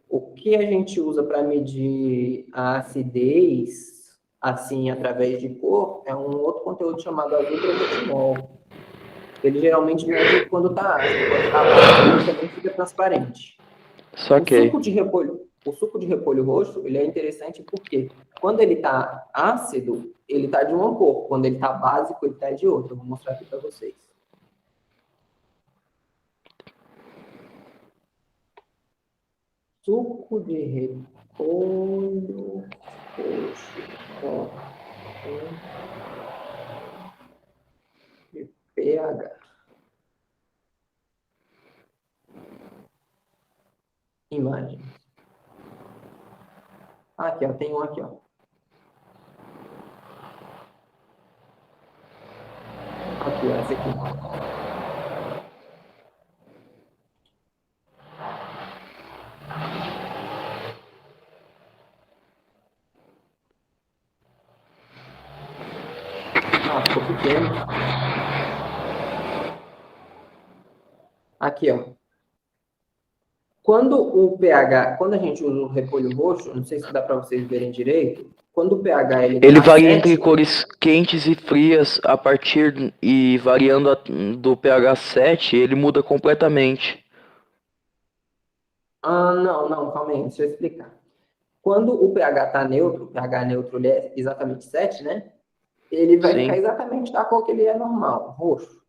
O que a gente usa para medir a acidez, assim, através de cor, é um outro conteúdo chamado azul crometimol. Ele geralmente mede quando está ácido. Quando está básico, ele também fica transparente.
Saquei.
O suco de repolho roxo, ele é interessante porque quando ele está ácido, ele está de uma cor. Quando ele está básico, ele está de outra. Vou mostrar aqui para vocês. Suco de repolho roxo com de pH. Imagem. Aqui, ó, tem um aqui, ó. Aqui, ó, esse aqui. Ficou pequeno. Aqui, ó. Quando a gente usa o repolho roxo, não sei se dá para vocês verem direito, quando o pH
Ele
tá
varia entre
7,
cores quentes e frias a partir e variando do pH 7, ele muda completamente.
não, calma aí, deixa eu explicar. Quando o pH tá neutro, o pH neutro ele é exatamente 7, né? Ele vai ficar
Sim.
exatamente da cor que ele é normal, roxo.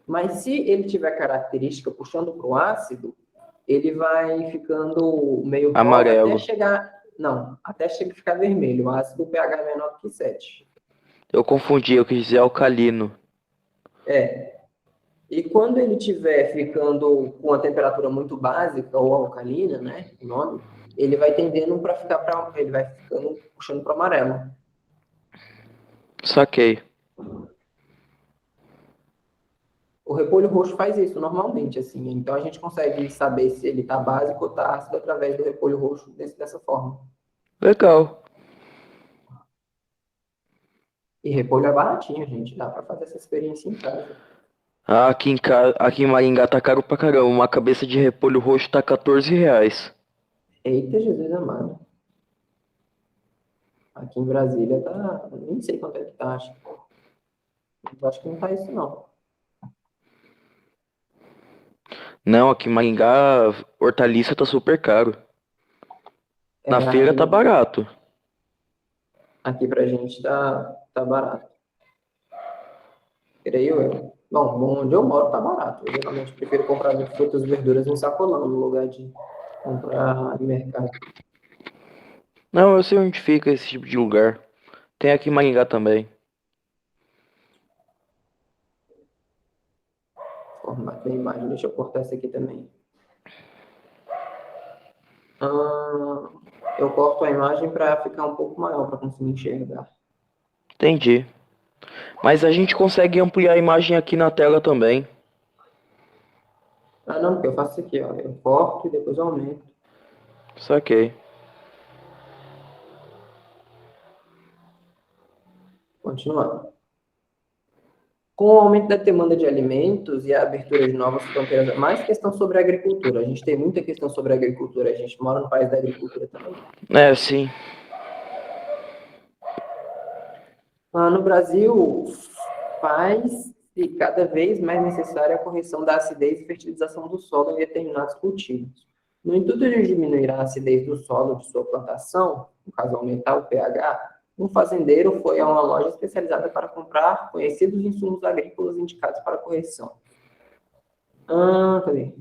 Mas se ele tiver característica puxando para o ácido, ele vai ficando meio rosa até
Amarelo.
chegar... Não, até ficar vermelho. O ácido, o pH é menor que 7.
Eu confundi, eu quis dizer alcalino.
E quando ele estiver ficando com a temperatura muito básica ou alcalina, né, o nome, ele vai tendendo para ele vai ficando puxando para o amarelo.
Saquei.
O repolho roxo faz isso normalmente, assim. Então a gente consegue saber se ele está básico ou está ácido através do repolho roxo dessa forma.
Legal.
E repolho é baratinho, gente. Dá para fazer essa experiência em casa.
Ah, aqui em Maringá tá caro pra caramba. Uma cabeça de repolho roxo tá R$ 14.
Eita, Jesus amado. Aqui em Brasília tá... Nem sei quanto é que tá, acho. Eu acho que não tá isso, não.
Não, aqui em Maringá, hortaliça tá super caro. Na
É,
feira tá barato.
aqui pra gente tá barato. Creio eu. Bom, onde eu moro tá barato. Eu geralmente prefiro comprar frutas e verduras em sacolão, no lugar de comprar em mercado.
Não, eu sei onde fica esse tipo de lugar. Tem aqui em Maringá também.
formato da imagem. Deixa eu cortar essa aqui também. Eu corto a imagem para ficar um pouco maior, para conseguir enxergar.
Entendi. Mas a gente consegue ampliar a imagem aqui na tela também.
Ah, não, porque eu faço isso aqui, ó. Eu corto e depois eu aumento.
Saquei.
Continuando. Com o aumento da demanda de alimentos e a abertura de novas fronteiras, mais questão sobre a agricultura. A gente tem muita questão sobre a agricultura. A gente mora no país da agricultura também.
É, sim.
No Brasil, faz-se cada vez mais necessária a correção da acidez e fertilização do solo em determinados cultivos. No intuito de diminuir a acidez do solo de sua plantação, no caso aumentar o pH, um fazendeiro foi a uma loja especializada para comprar conhecidos insumos agrícolas indicados para correção. Cadê?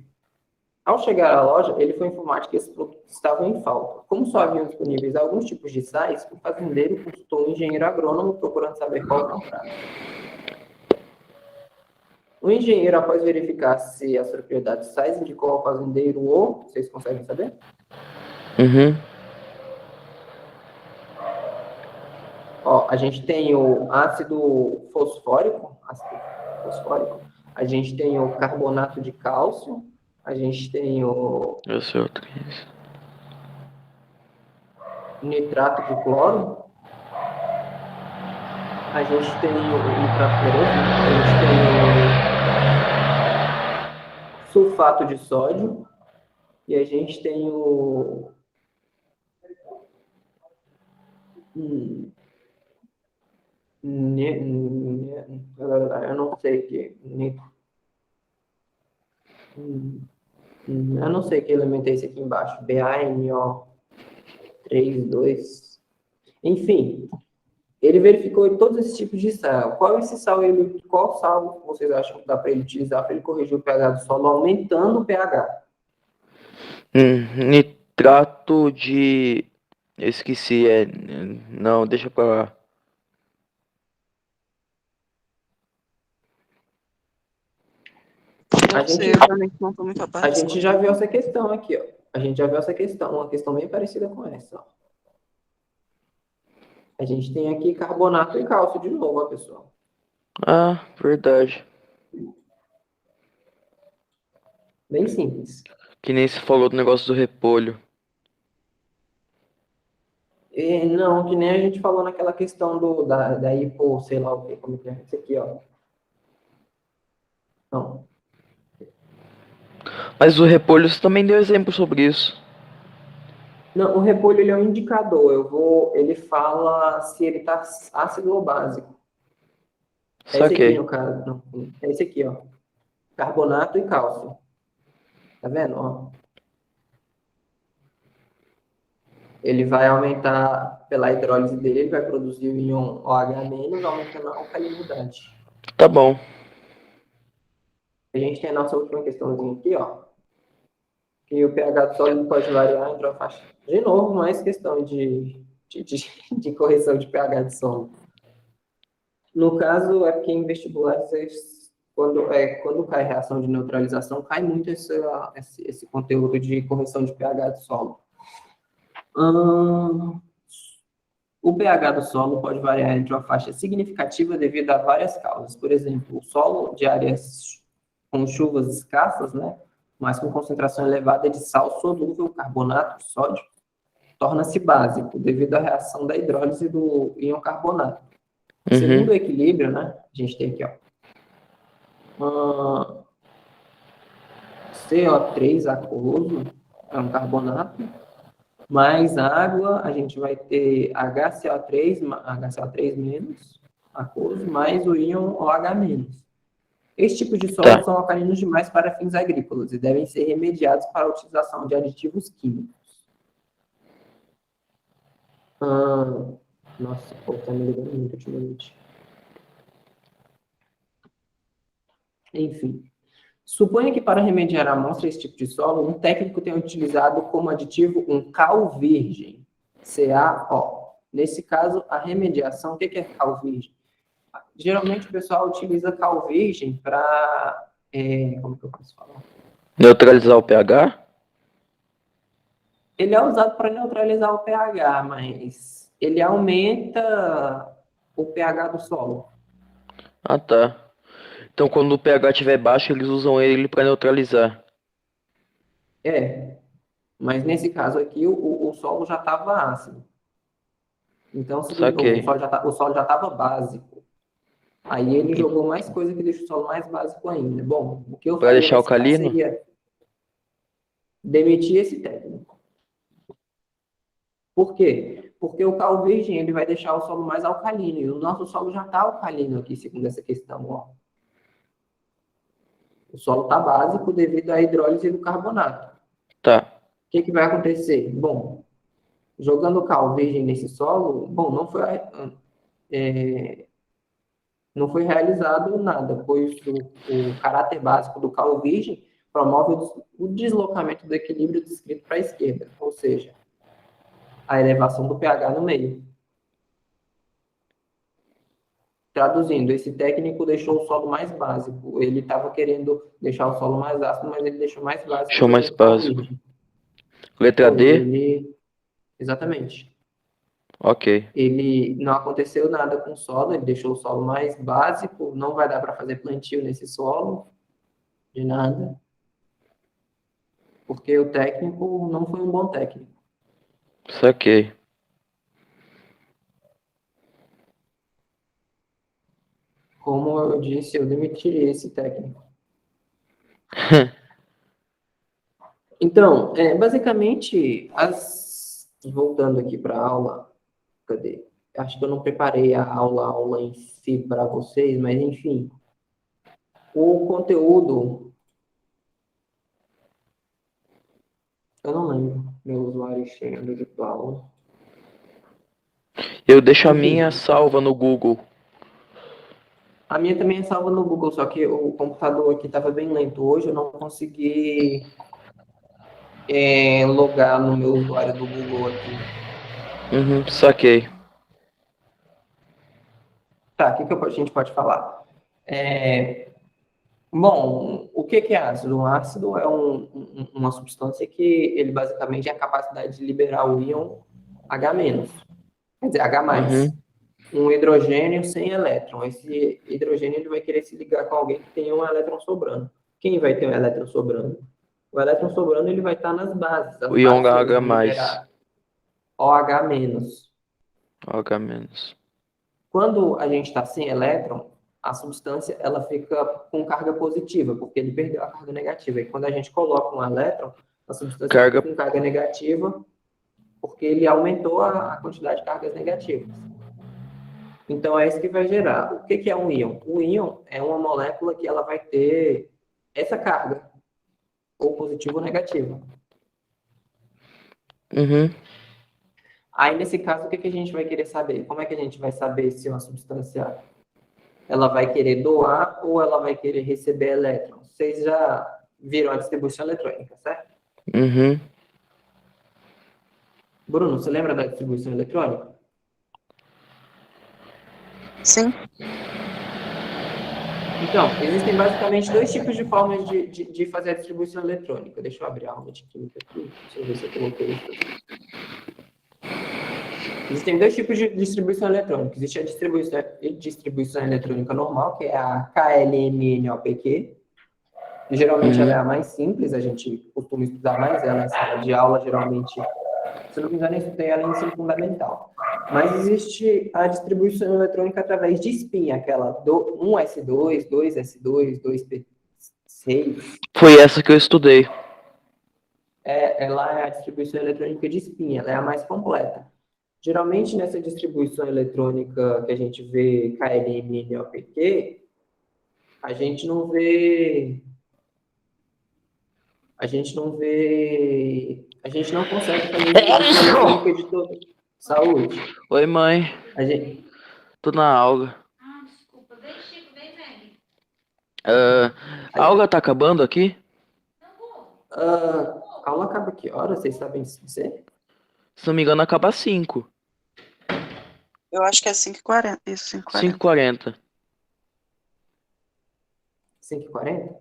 Ao chegar à loja, ele foi informado que esses produtos estavam em falta. Como só haviam disponíveis alguns tipos de sais, o fazendeiro consultou um engenheiro agrônomo procurando saber qual comprar. O engenheiro, após verificar se as propriedades de sais, indicou ao fazendeiro o... Vocês conseguem saber?
Uhum.
Ó, a gente tem o ácido fosfórico, a gente tem o carbonato de cálcio, a gente tem o
Eu sei outro que é isso.
nitrato de cloro, a gente tem o nitrato cloroso, a gente tem o sulfato de sódio e a gente tem o eu não sei que eu não sei que elemento é esse aqui embaixo, BaNO32. Enfim, ele verificou todos esses tipos de sal. Qual sal vocês acham que dá para ele utilizar para ele corrigir o pH do solo, aumentando o pH?
Nitrato de... Eu esqueci, Não, deixa pra lá.
Não sei, eu realmente não estou muito a par.
A gente já viu essa questão aqui, ó. A gente já viu essa questão, uma questão bem parecida com essa, ó. A gente tem aqui carbonato e cálcio de novo, ó, pessoal.
Ah, verdade.
Bem simples.
Que nem se falou do negócio do repolho.
E, não, que nem a gente falou naquela questão da hipo, sei lá o que, como que é isso aqui, ó. Não.
Mas o repolho você também deu exemplo sobre isso.
Não, o repolho ele é um indicador. Ele fala se ele está ácido ou básico. É esse aqui,
Saquei.
no caso. Não, é esse aqui, ó. Carbonato e cálcio. Tá vendo? Ó. Ele vai aumentar, pela hidrólise dele, ele vai produzir o íon OH-, aumentando a alcalinidade.
Tá bom.
A gente tem a nossa última questãozinha aqui, ó. Que o pH do sólido pode variar entre uma faixa. De novo, mais questão de correção de pH de solo. No caso, é porque em vestibulares, quando cai reação de neutralização, cai muito esse conteúdo de correção de pH do solo. O pH do solo pode variar entre uma faixa significativa devido a várias causas. Por exemplo, o solo de áreas com chuvas escassas, né, mas com concentração elevada de sal solúvel, carbonato, sódio, torna-se básico devido à reação da hidrólise do íon carbonato. Segundo o equilíbrio, né, a gente tem aqui, ó, CO3 aquoso, é um carbonato, mais água, a gente vai ter HCO3 menos, aquoso, mais o íon OH-. Esse tipo de solo são alcalinos demais para fins agrícolas e devem ser remediados para a utilização de aditivos químicos. Nossa, o povo está me ligando muito ultimamente. Enfim. Suponha que para remediar a amostra desse tipo de solo, um técnico tenha utilizado como aditivo um cal virgem, CaO. Nesse caso, a remediação, o que é cal virgem? Geralmente o pessoal utiliza cal virgem para como que eu posso falar?
Neutralizar o pH?
Ele é usado para neutralizar o pH, mas ele aumenta o pH do solo.
Ah, tá. Então, quando o pH estiver baixo, eles usam ele para neutralizar.
É, mas nesse caso aqui o solo já estava ácido. Então
Saquei.
o solo já estava básico. Aí ele jogou mais coisa que deixa o solo mais básico ainda. Bom, o que eu
Para
faria
deixar
nesse caso
alcalino?
seria demitir esse técnico. Por quê? Porque o cal virgem ele vai deixar o solo mais alcalino. E o nosso solo já está alcalino aqui, segundo essa questão. Ó. O solo está básico devido à hidrólise do carbonato.
Tá.
O que vai acontecer? Bom, jogando o cal virgem nesse solo, bom, não foi realizado nada, pois o caráter básico do cal virgem promove o deslocamento do equilíbrio descrito para a esquerda, ou seja, a elevação do pH no meio. Traduzindo, esse técnico deixou o solo mais básico. Ele estava querendo deixar o solo mais ácido, mas ele deixou mais básico
Show mais
jogando cal
básico.
virgem.
Letra
Foi,
D?
exatamente.
Ok.
Ele não aconteceu nada com o solo, ele deixou o solo mais básico, não vai dar para fazer plantio nesse solo, de nada, porque o técnico não foi um bom técnico.
Saquei.
Como eu disse, eu demitiria esse técnico. Então, basicamente, voltando aqui para a aula, cadê? Acho que eu não preparei a aula em si para vocês, mas enfim, o conteúdo, eu não lembro, meu usuário chegando de aula.
Eu deixo a minha
Enfim,
salva no Google.
a minha também é salva no Google, só que o computador aqui estava bem lento hoje, eu não consegui logar no meu usuário do Google aqui.
Uhum, saquei.
Tá, o que a gente pode falar? Bom, o que é ácido? Um ácido é uma substância que ele basicamente é a capacidade de liberar o íon H-, quer dizer, H+.
Uhum.
Um hidrogênio sem elétron. Esse hidrogênio ele vai querer se ligar com alguém que tem um elétron sobrando. Quem vai ter um elétron sobrando? O elétron sobrando ele vai estar nas bases. As
O ion
bases elas vão
H+.
liberar OH-.
H-.
Quando a gente está sem elétron, a substância ela fica com carga positiva, porque ele perdeu a carga negativa. E quando a gente coloca um elétron, a substância fica
Carga.
com carga negativa, porque ele aumentou a quantidade de cargas negativas. Então, é isso que vai gerar. O que é um íon? O íon é uma molécula que ela vai ter essa carga, ou positiva ou negativa.
Uhum.
Aí, nesse caso, o que a gente vai querer saber? Como é que a gente vai saber se uma substância ela vai querer doar ou ela vai querer receber elétrons? Vocês já viram a distribuição eletrônica, certo?
Uhum.
Bruno, você lembra da distribuição eletrônica?
Sim.
Então, existem basicamente dois tipos de formas de fazer a distribuição eletrônica. Deixa eu abrir a aula de química aqui. Deixa eu ver se eu coloquei isso aqui. Existem dois tipos de distribuição eletrônica. Existe a distribuição eletrônica normal, que é a KLMNOPQ. Geralmente ela é a mais simples, a gente costuma estudar mais ela em sala de aula, geralmente. Se não me engano, eu estudei ela em ensino fundamental. Mas existe a distribuição eletrônica através de spin, aquela 1s2, 2s2, 2p6.
Foi essa que eu estudei.
Ela é a distribuição eletrônica de spin, ela é a mais completa. Geralmente, nessa distribuição eletrônica que a gente vê KLM e OPQ, a gente não vê... A gente não consegue fazer distribuição eletrônica de todo. Saúde.
Oi, mãe.
A gente...
Tô na aula. A aula tá acabando aqui?
A aula acaba que hora? Vocês sabem dizer?
Se não me engano, acaba às 5.
Eu acho que é 5h40. Isso, 5h40.
5h40.
5h40?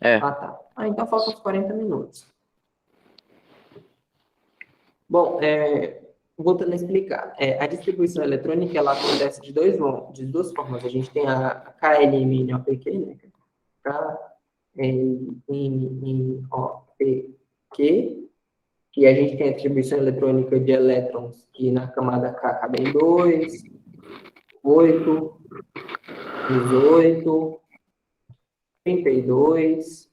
É.
Ah, tá. Então faltam uns 40 minutos. Bom, voltando a explicar, a distribuição eletrônica ela acontece de duas formas. A gente tem a KLMNOPQ, né? KLMNOPQ, que a gente tem a distribuição eletrônica de elétrons, que na camada K cabem 2, 8, 18, 32,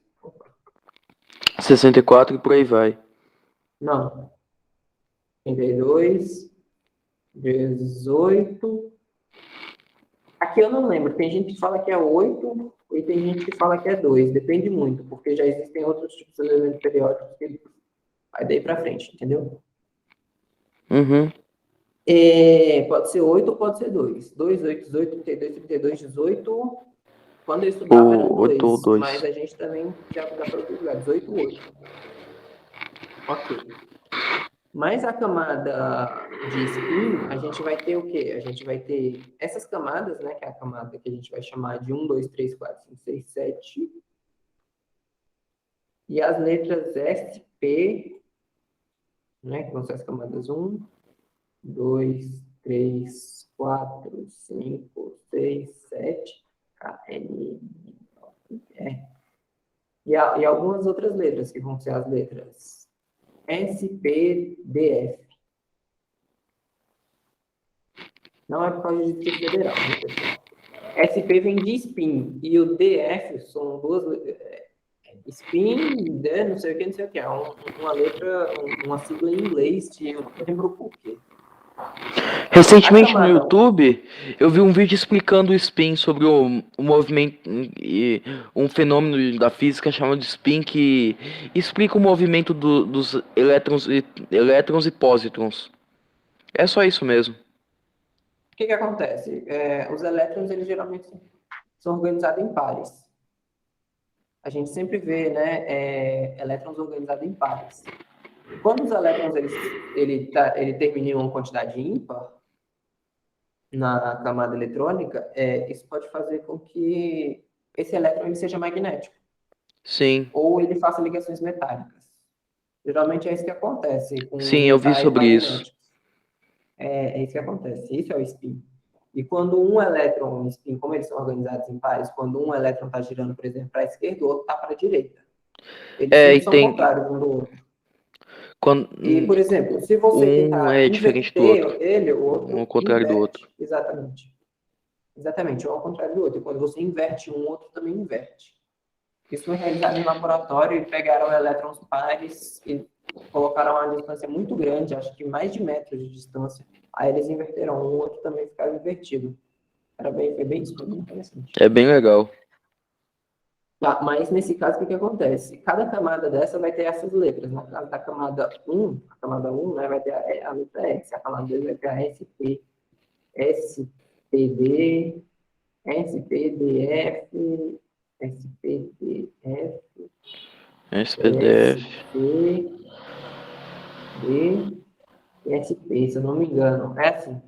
64 e por aí vai.
não, 32, 18. Aqui eu não lembro, tem gente que fala que é 8 e tem gente que fala que é 2, depende muito, porque já existem outros tipos de elementos periódicos que vai daí para frente, entendeu?
Uhum.
Pode ser 8 ou pode ser 2. 2, 8, 18, 32, 32, 18. Quando eu estudava era
Ou 8 ou
2,
2.
mas a gente também já dá para outros lugares. 18, 8. Ok. Mas a camada de spin, a gente vai ter o quê? A gente vai ter essas camadas, né? Que é a camada que a gente vai chamar de 1, 2, 3, 4, 5, 6, 7. E as letras SP, né? Que vão ser as camadas 1, 2, 3, 4, 5, 6, 7, K, N, E. E algumas outras letras, que vão ser as letras S, P, D, F. Não é por causa de Distrito Federal, né, pessoal? SP vem de spin, e o DF são duas... spin, não sei o que, não sei o que. É uma letra, uma sigla em inglês, eu não lembro por quê.
Recentemente no
camada
YouTube, eu vi um vídeo explicando o spin sobre o movimento e um fenômeno da física chamado spin que explica o movimento dos elétrons e pósitrons. É só isso mesmo.
O que acontece? Os elétrons, eles geralmente são organizados em pares. A gente sempre vê, né, elétrons organizados em pares. Quando os elétrons ele terminam em uma quantidade ímpar na camada eletrônica, isso pode fazer com que esse elétron ele seja magnético.
Sim.
Ou ele faça ligações metálicas. Geralmente é isso que acontece com
Sim, eu vi
metais
sobre
magnéticos.
isso.
É isso que acontece. Isso é o spin. E quando um elétron, spin, como eles são organizados em pares, quando um elétron está girando, por exemplo, para a esquerda, o outro está para a direita. Eles sempre são contrários um do outro. E, por exemplo, se você
um
tentar
é diferente do outro.
inverter ele, o
Um
outro
ao contrário do
inverte.
outro.
Exatamente. Exatamente, um ao contrário do outro. E quando você inverte um, o outro também inverte. Isso foi realizado em laboratório e pegaram elétrons pares e colocaram a uma distância muito grande, acho que mais de metros de distância. Aí eles inverteram um, o outro também ficava invertido. Foi bem interessante.
É bem legal.
Tá, mas nesse caso, o que acontece? Cada camada dessa vai ter essas letras. Na caso da camada 1, né, vai ter a letra S. A camada 2 vai ter a SP, SPD, SPDF, SPDF,
SPDF.
SP, D e SP, se eu não me engano. É assim.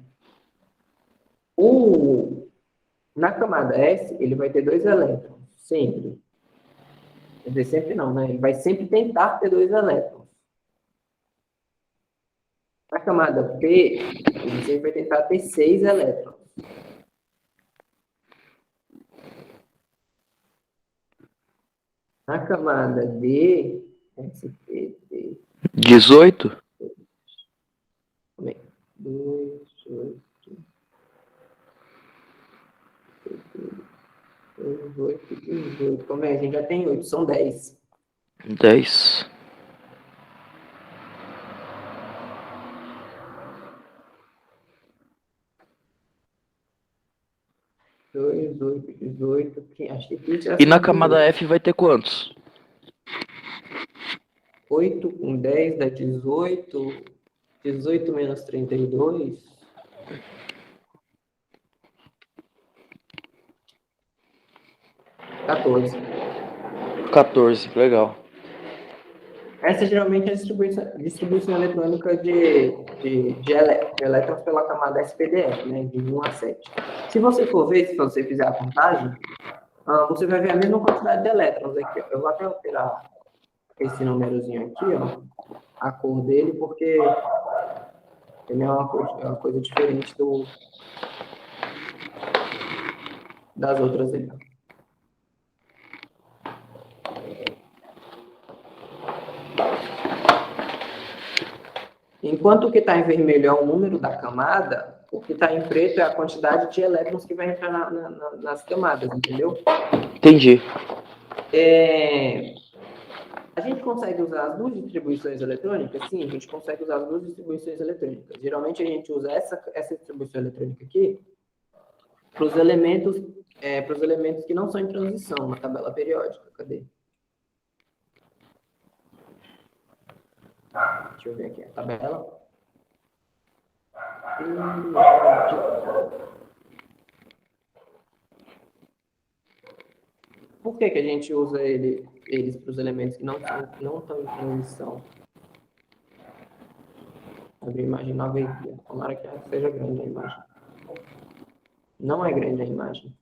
Na camada S, ele vai ter 2 elétrons, sempre. Quer dizer, sempre não, né? Ele vai sempre tentar ter 2 elétrons. Na camada P, ele sempre vai tentar ter 6 elétrons. Na camada D, SPD,
18?
2, 8, 8, 18. Como é? A gente já tem 8, são 10.
10.
Dois, 8, 18, acho que 15 é
E na
acima de
camada
18.
F vai ter quantos?
8 com 10 dá 18. 18 menos 32. 14.
14, legal.
Essa geralmente é a distribuição eletrônica de elétrons pela camada SPDF, né, de 1 a 7. Se você for ver, se você fizer a contagem, você vai ver a mesma quantidade de elétrons aqui, ó. Eu vou até alterar esse númerozinho aqui, ó, a cor dele, porque ele é uma coisa diferente das outras aí. Enquanto o que está em vermelho é o número da camada, o que está em preto é a quantidade de elétrons que vai entrar nas camadas, entendeu?
Entendi.
A gente consegue usar as duas distribuições eletrônicas? Sim, a gente consegue usar as duas distribuições eletrônicas. Geralmente a gente usa essa distribuição eletrônica aqui para os elementos que não são em transição na tabela periódica. Cadê? Deixa eu ver aqui a tabela. Por que a gente usa eles para os elementos que não estão em transição? Abrir a imagem nova aqui. Tomara que seja grande a imagem. Não é grande a imagem.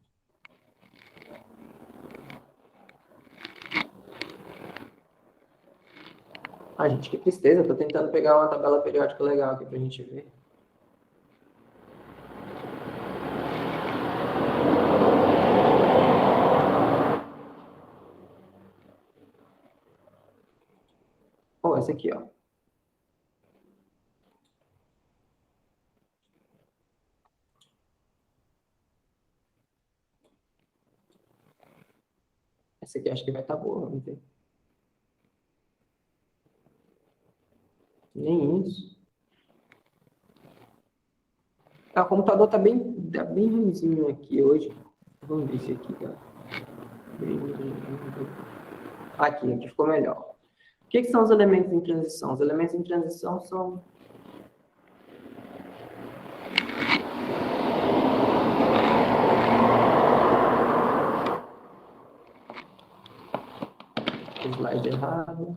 Gente, que tristeza. Estou tentando pegar uma tabela periódica legal aqui para a gente ver. Essa aqui, ó. Essa aqui acho que vai estar boa, vamos ver. Nem isso. O computador tá bem ruimzinho aqui hoje. Vamos ver se aqui, cara. Aqui ficou melhor. O que são os elementos em transição? Os elementos em transição são... Slide errado.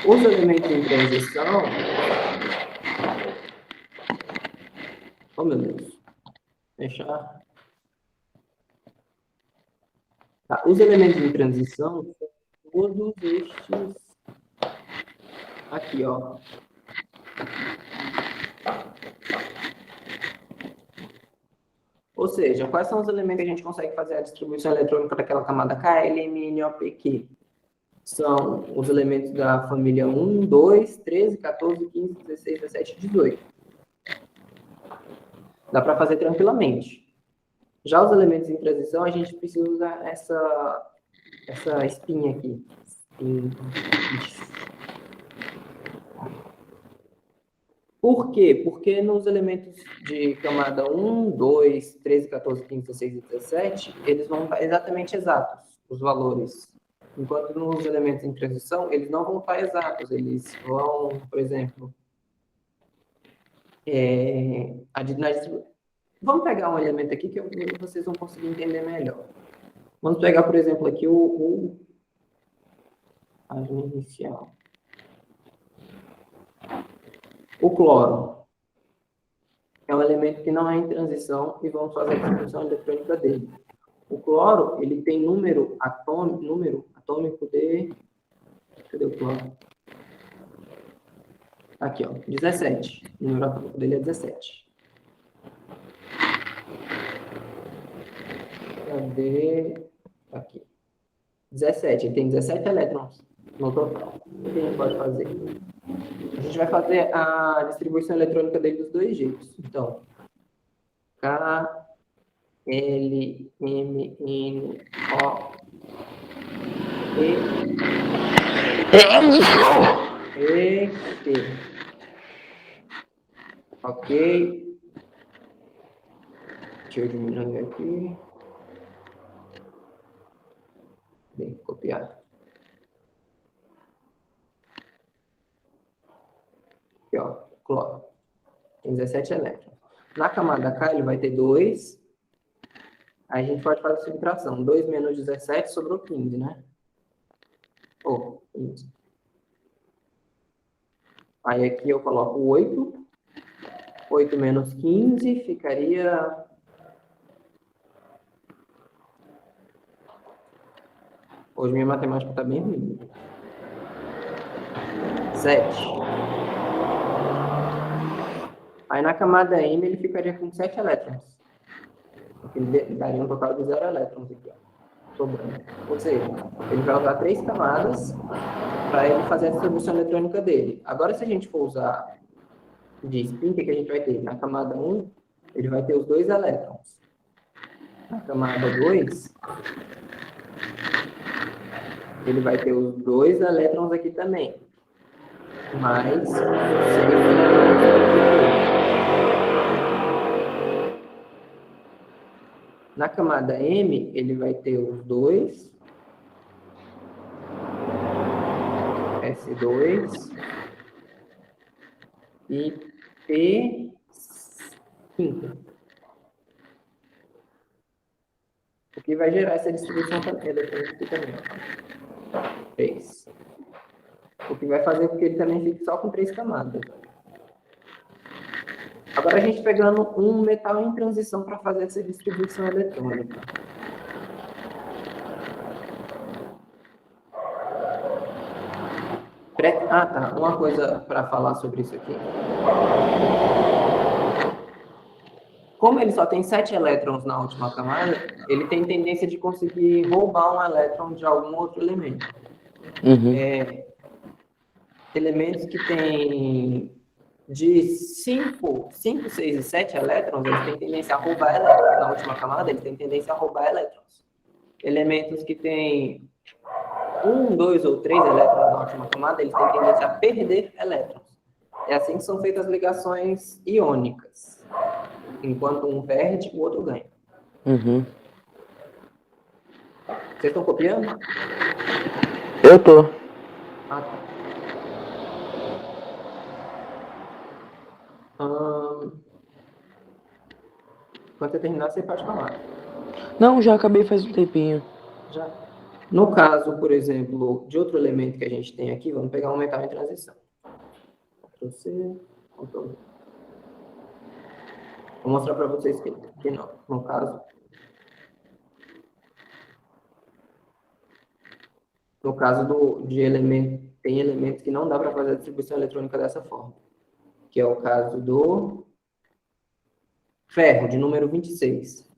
Os elementos em transição... Oh, meu Deus. Fechar. Tá. Os elementos em transição são todos estes... Aqui, ó. Ou seja, quais são os elementos que a gente consegue fazer a distribuição eletrônica daquela camada KLMNOPQ? São os elementos da família 1, 2, 13, 14, 15, 16, 17 e 18. Dá para fazer tranquilamente. Já os elementos em transição, a gente precisa usar essa espinha aqui. Por quê? Porque nos elementos de camada 1, 2, 13, 14, 15, 16 e 17, eles vão estar exatamente exatos, os valores. Enquanto nos elementos em transição, eles não vão estar exatos. Eles vão, por exemplo... Vamos pegar um elemento aqui que vocês vão conseguir entender melhor. Vamos pegar, por exemplo, aqui a página inicial. O cloro é um elemento que não é em transição e vamos fazer a distribuição eletrônica dele. O cloro, ele tem número atômico de... Cadê o cloro? Aqui, ó, 17. O número atômico dele é 17. Cadê? Aqui. 17. Ele tem 17 elétrons no total. O que a gente pode fazer? A gente vai fazer a distribuição eletrônica dele dos dois jeitos. Então, K, L, M, N, O, E, T. Ok. Deixa eu diminuir aqui. Bem, copiar. Aqui, ó, cloro. Tem 17 elétrons. Na camada K, ele vai ter 2. Aí a gente pode fazer a subtração. 2 menos 17 sobrou 15, né? 15. Aí aqui eu coloco 8. 8 menos 15 ficaria... Hoje minha matemática está bem ruim. 7. Aí na camada M ele ficaria com 7 elétrons. Ele daria um total de 0 elétrons aqui, ó, sobrando. Ou seja, ele vai usar 3 camadas para ele fazer a distribuição eletrônica dele. Agora, se a gente for usar de spin, o que a gente vai ter? Na camada 1, ele vai ter os 2 elétrons. Na camada 2, ele vai ter os 2 elétrons aqui também. Mais os 6 elétrons aqui. Na camada M, ele vai ter os 2, S2 e P5. O que vai gerar essa distribuição eletrônica aqui também. 3. O que vai fazer com que ele também fique só com 3 camadas. Agora a gente pegando um metal em transição para fazer essa distribuição eletrônica. Ah, tá. Uma coisa para falar sobre isso aqui. Como ele só tem 7 elétrons na última camada, ele tem tendência de conseguir roubar um elétron de algum outro elemento. Elementos que têm de 5, 6 e 7 elétrons, eles têm tendência a roubar elétrons. Na última camada, eles têm tendência a roubar elétrons. Elementos que têm 1, 2 ou 3 elétrons na última camada, eles têm tendência a perder elétrons. É assim que são feitas as ligações iônicas. Enquanto um perde, o outro ganha. Vocês estão copiando?
Eu tô.
Ah, tá. Quando você terminar, você pode falar.
Não, já acabei faz um tempinho.
Já. No caso, por exemplo, de outro elemento que a gente tem aqui, vamos pegar um metal em transição. Ctrl+C, Ctrl+V. Vou mostrar para vocês que não. No caso, de elemento, tem elementos que não dá para fazer a distribuição eletrônica dessa forma. Que é o caso do ferro, de número 26.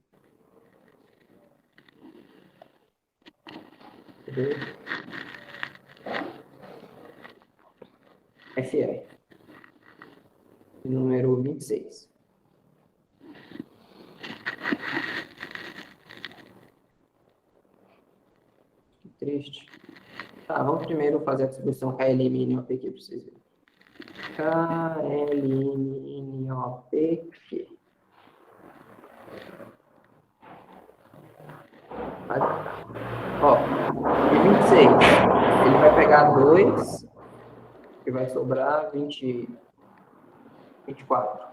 Fe, de número 26. Que triste. Tá, vamos primeiro fazer a distribuição KLMNOP aqui para vocês verem. KLMNOP. Ó, de 26, ele vai pegar 2, que vai sobrar 24.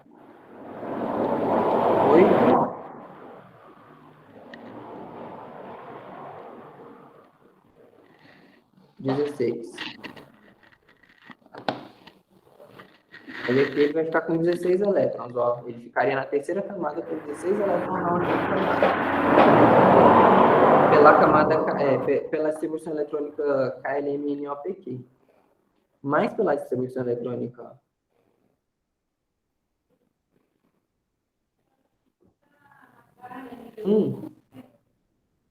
8. 16. Ele vai ficar com 16 elétrons, ó. Ele ficaria na terceira camada com 16 elétrons na última camada. Pela distribuição eletrônica KLMNOPQ. Mas pela distribuição eletrônica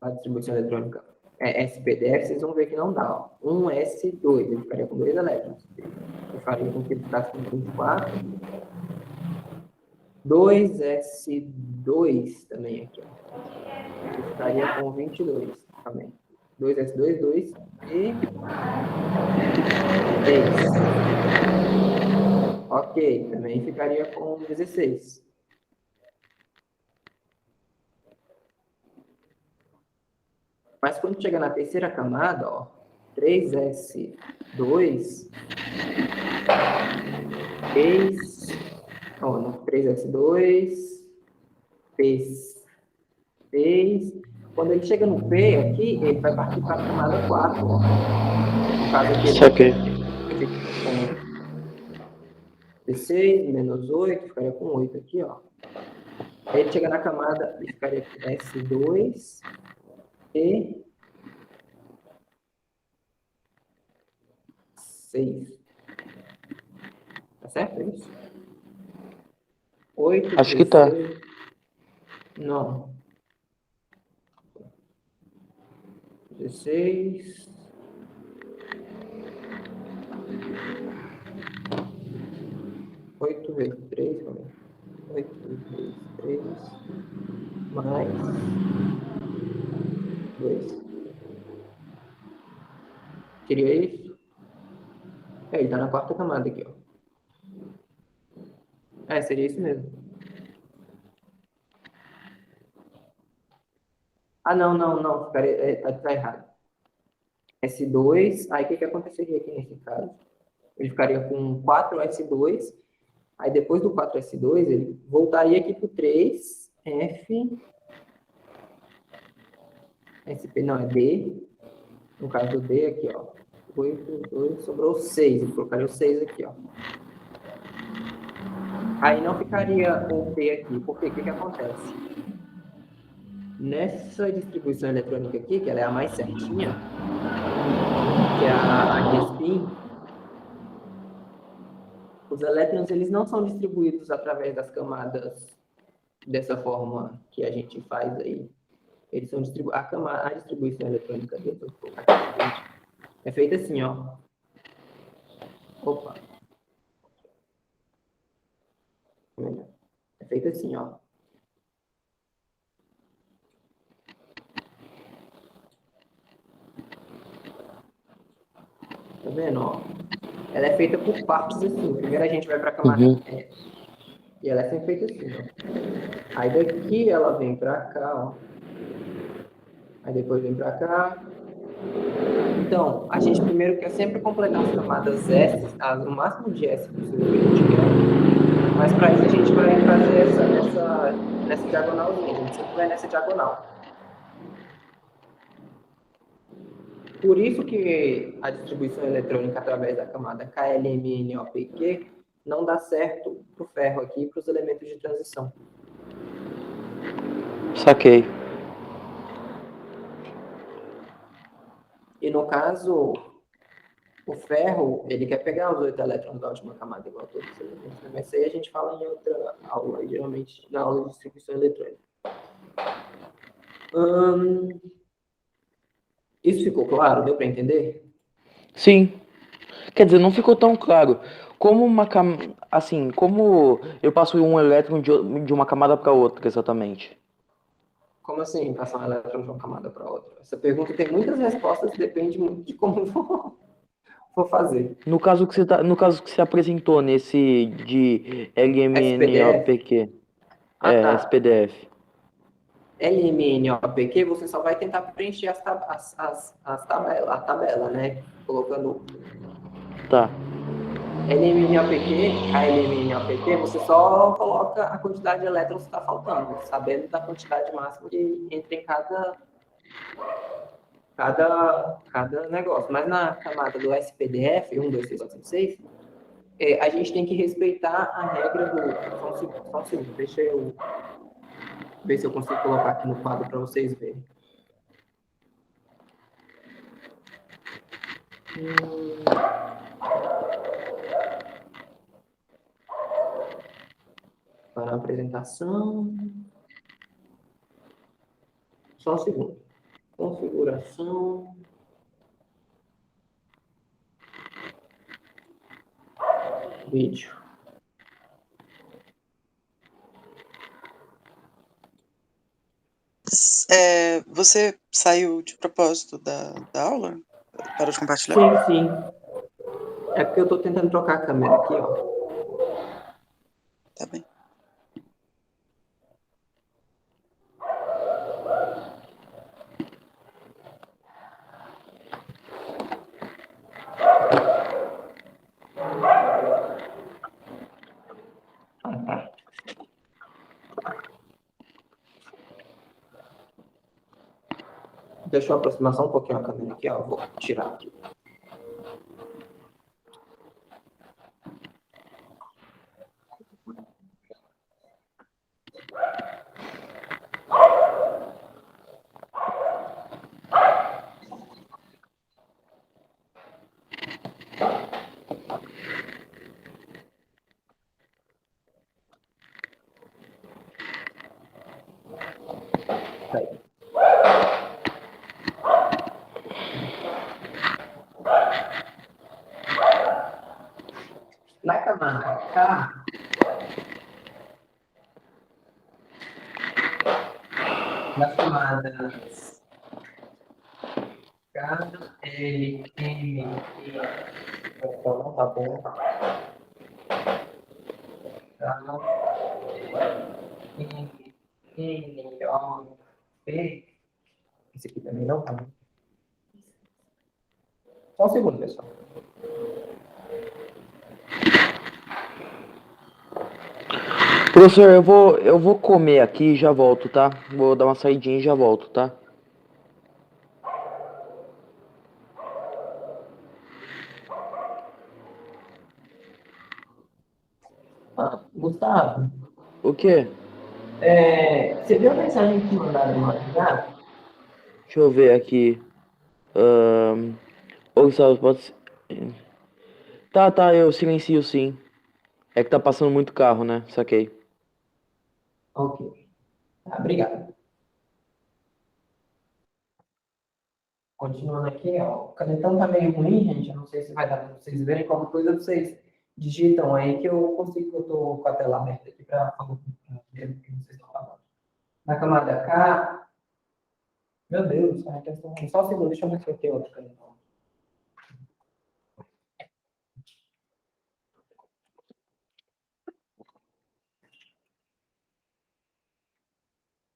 a distribuição eletrônica SPDF, vocês vão ver que não dá, ó. 1s2, ele ficaria com 2 elétrons. Eu faria com que ele ficasse com 24. 2s2 também aqui, ó. Ele ficaria com 22 também. 2s2, 2 e 3. Ok, também ficaria com 16. Mas quando chega na terceira camada, ó, 3s2, 3s2, P6. Quando ele chega no P aqui, ele vai partir para a camada 4, ó. No caso aqui,
Isso aqui.
16 menos 8, ficaria com 8 aqui, ó. Aí ele chega na camada e ficaria com S2 e 6. Tá certo? É isso? 8,
Acho que tá.
16. Não. 16. Oito vezes 3, calma aí. 8 vezes 3 mais 2. Seria isso? É, ele tá na quarta camada aqui, ó. É, seria isso mesmo. Ah, não. Tá errado. S2, aí o que aconteceria aqui nesse caso? Ele ficaria com 4S2, aí depois do 4S2, ele voltaria aqui para o 3, F, SP, não, é D, no caso do D aqui, ó, 8, 2, sobrou 6, ele colocaria o 6 aqui, ó. Aí não ficaria o P aqui, porque o que acontece? Nessa distribuição eletrônica aqui, que ela é a mais certinha, que é a de spin, os elétrons eles não são distribuídos através das camadas dessa forma que a gente faz aí. Eles são a distribuição eletrônica deles é feita assim, ó. Opa. É feita assim, ó. Tá vendo, ó? Ela é feita por partes assim. Primeiro a gente vai para a camada e ela é sempre feita assim, ó. Aí daqui ela vem para cá, ó. Aí depois vem para cá. Então, a gente primeiro quer sempre completar as camadas S, o máximo de S possível que a gente quer. Mas para isso a gente vai fazer nessa diagonalzinha. A gente sempre vai nessa diagonal. Por isso que a distribuição eletrônica através da camada KLMNOPQ não dá certo para o ferro aqui e para os elementos de transição.
Saquei.
E no caso, o ferro, ele quer pegar os 8 elétrons da última camada, igual a todos os elementos. Mas isso aí a gente fala em outra aula, geralmente na aula de distribuição eletrônica. Isso ficou claro? Deu para entender?
Sim. Quer dizer, não ficou tão claro. Como eu passo um elétron de uma camada para outra, exatamente?
Como assim, passar um elétron de uma camada para outra? Essa pergunta tem muitas respostas, depende muito de como for fazer.
No caso que você apresentou nesse de
SPDF?
LMNOPQ,
Ah, tá.
SPDF.
LMNOPQ, você só vai tentar preencher a tabela, né? Colocando
Tá.
LMNOPQ, a LMNOPQ, você só coloca a quantidade de elétrons que está faltando, sabendo da quantidade máxima que entra em cada negócio. Mas na camada do SPDF, 1, 2, 3, 4, 5, 6, a gente tem que respeitar a regra do... Só um segundo, deixa eu ver se eu consigo colocar aqui no quadro para vocês verem. Para a apresentação. Só um segundo. Configuração. Vídeo.
Você saiu de propósito da aula? Para de compartilhar?
Sim. É porque eu estou tentando trocar a câmera aqui, ó.
Tá bem.
Deixa eu aproximar só um pouquinho a câmera aqui, ó. Vou tirar aqui. Aí. Na camada K, nas camadas K, L, M, E, então não tá bom. K, M, N, O, P. Esse aqui também não tá. Só um segundo, pessoal.
Professor, eu vou comer aqui e já volto, tá? Vou dar uma saidinha e já volto, tá?
Ah, Gustavo,
O quê?
você viu a mensagem que te mandaram no WhatsApp?
Deixa eu ver aqui. Ô, Gustavo, pode ser... Tá, eu silencio sim. É que tá passando muito carro, né? Saquei.
Ok. Tá, obrigado. Continuando aqui, ó. O canetão tá meio ruim, gente. Eu não sei se vai dar pra vocês verem. Qualquer coisa vocês digitam aí que eu consigo. Eu tô com a tela aberta aqui para ver o que vocês estão falando. Na camada K, meu Deus, a questão. Só um segundo, deixa eu ver se eu tenho outro canetão.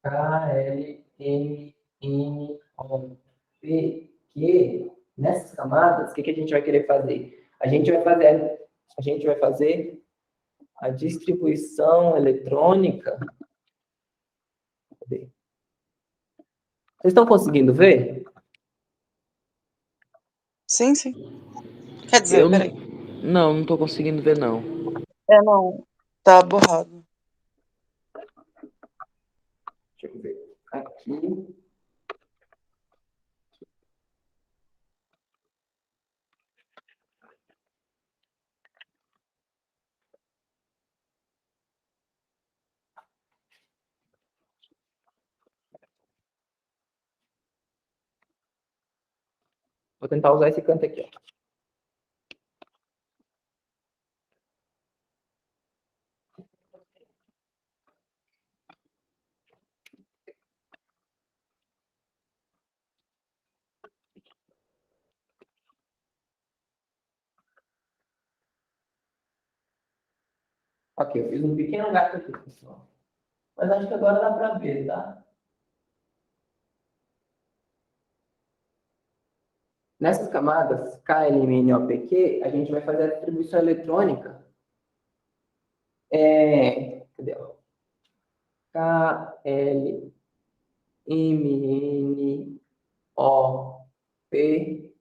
K, L, M, N, O, P, Q. Nessas camadas, o que a gente vai querer fazer? A gente vai fazer a distribuição eletrônica. Cadê? Vocês estão conseguindo ver?
Sim, sim. Quer dizer,
Eu
peraí.
não tô conseguindo ver não.
É, não. Tá borrado.
Deixa eu ver. Aqui. Vou tentar usar esse canto aqui, ó. Ok, eu fiz um pequeno gato aqui, pessoal. Mas acho que agora dá para ver, tá? Nessas camadas K, L, M, N, O, P, Q, a gente vai fazer a distribuição eletrônica. Cadê? K, L, M, N, O, P,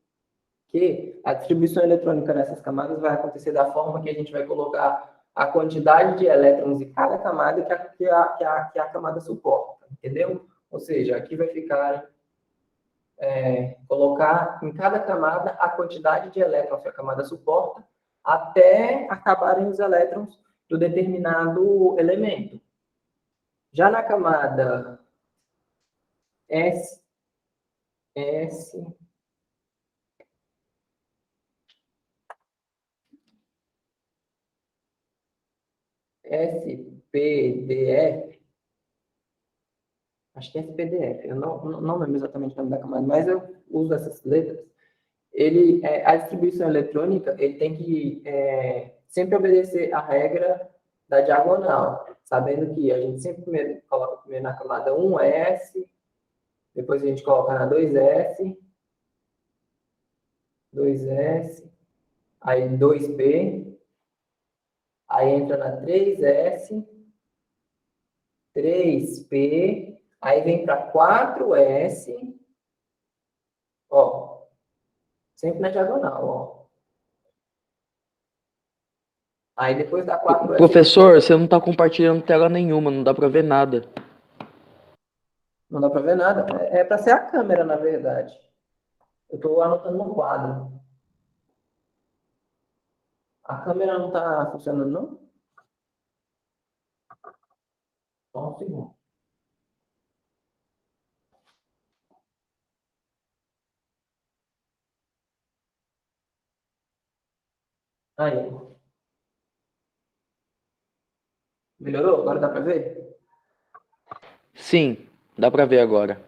Q. A distribuição eletrônica nessas camadas vai acontecer da forma que a gente vai colocar a quantidade de elétrons em cada camada que a camada suporta, entendeu? Ou seja, aqui vai ficar colocar em cada camada a quantidade de elétrons que a camada suporta até acabarem os elétrons do determinado elemento. Já na camada S, S, SPDF, acho que é SPDF, eu não lembro exatamente o nome da camada, mas eu uso essas letras. A distribuição eletrônica, ele tem que sempre obedecer a regra da diagonal, sabendo que a gente sempre coloca primeiro na camada 1S, depois a gente coloca na 2S, 2S, aí 2P, aí entra na 3S, 3P, aí vem para 4S, ó, sempre na diagonal, ó. Aí depois da 4S,
Professor, você não tá compartilhando tela nenhuma, não dá pra ver nada.
não dá pra ver nada. É pra ser a câmera, na verdade. Eu tô anotando no quadro. A câmera não tá funcionando, não? Só um segundo. Aí. Melhorou? Agora dá pra ver?
Sim, dá pra ver agora.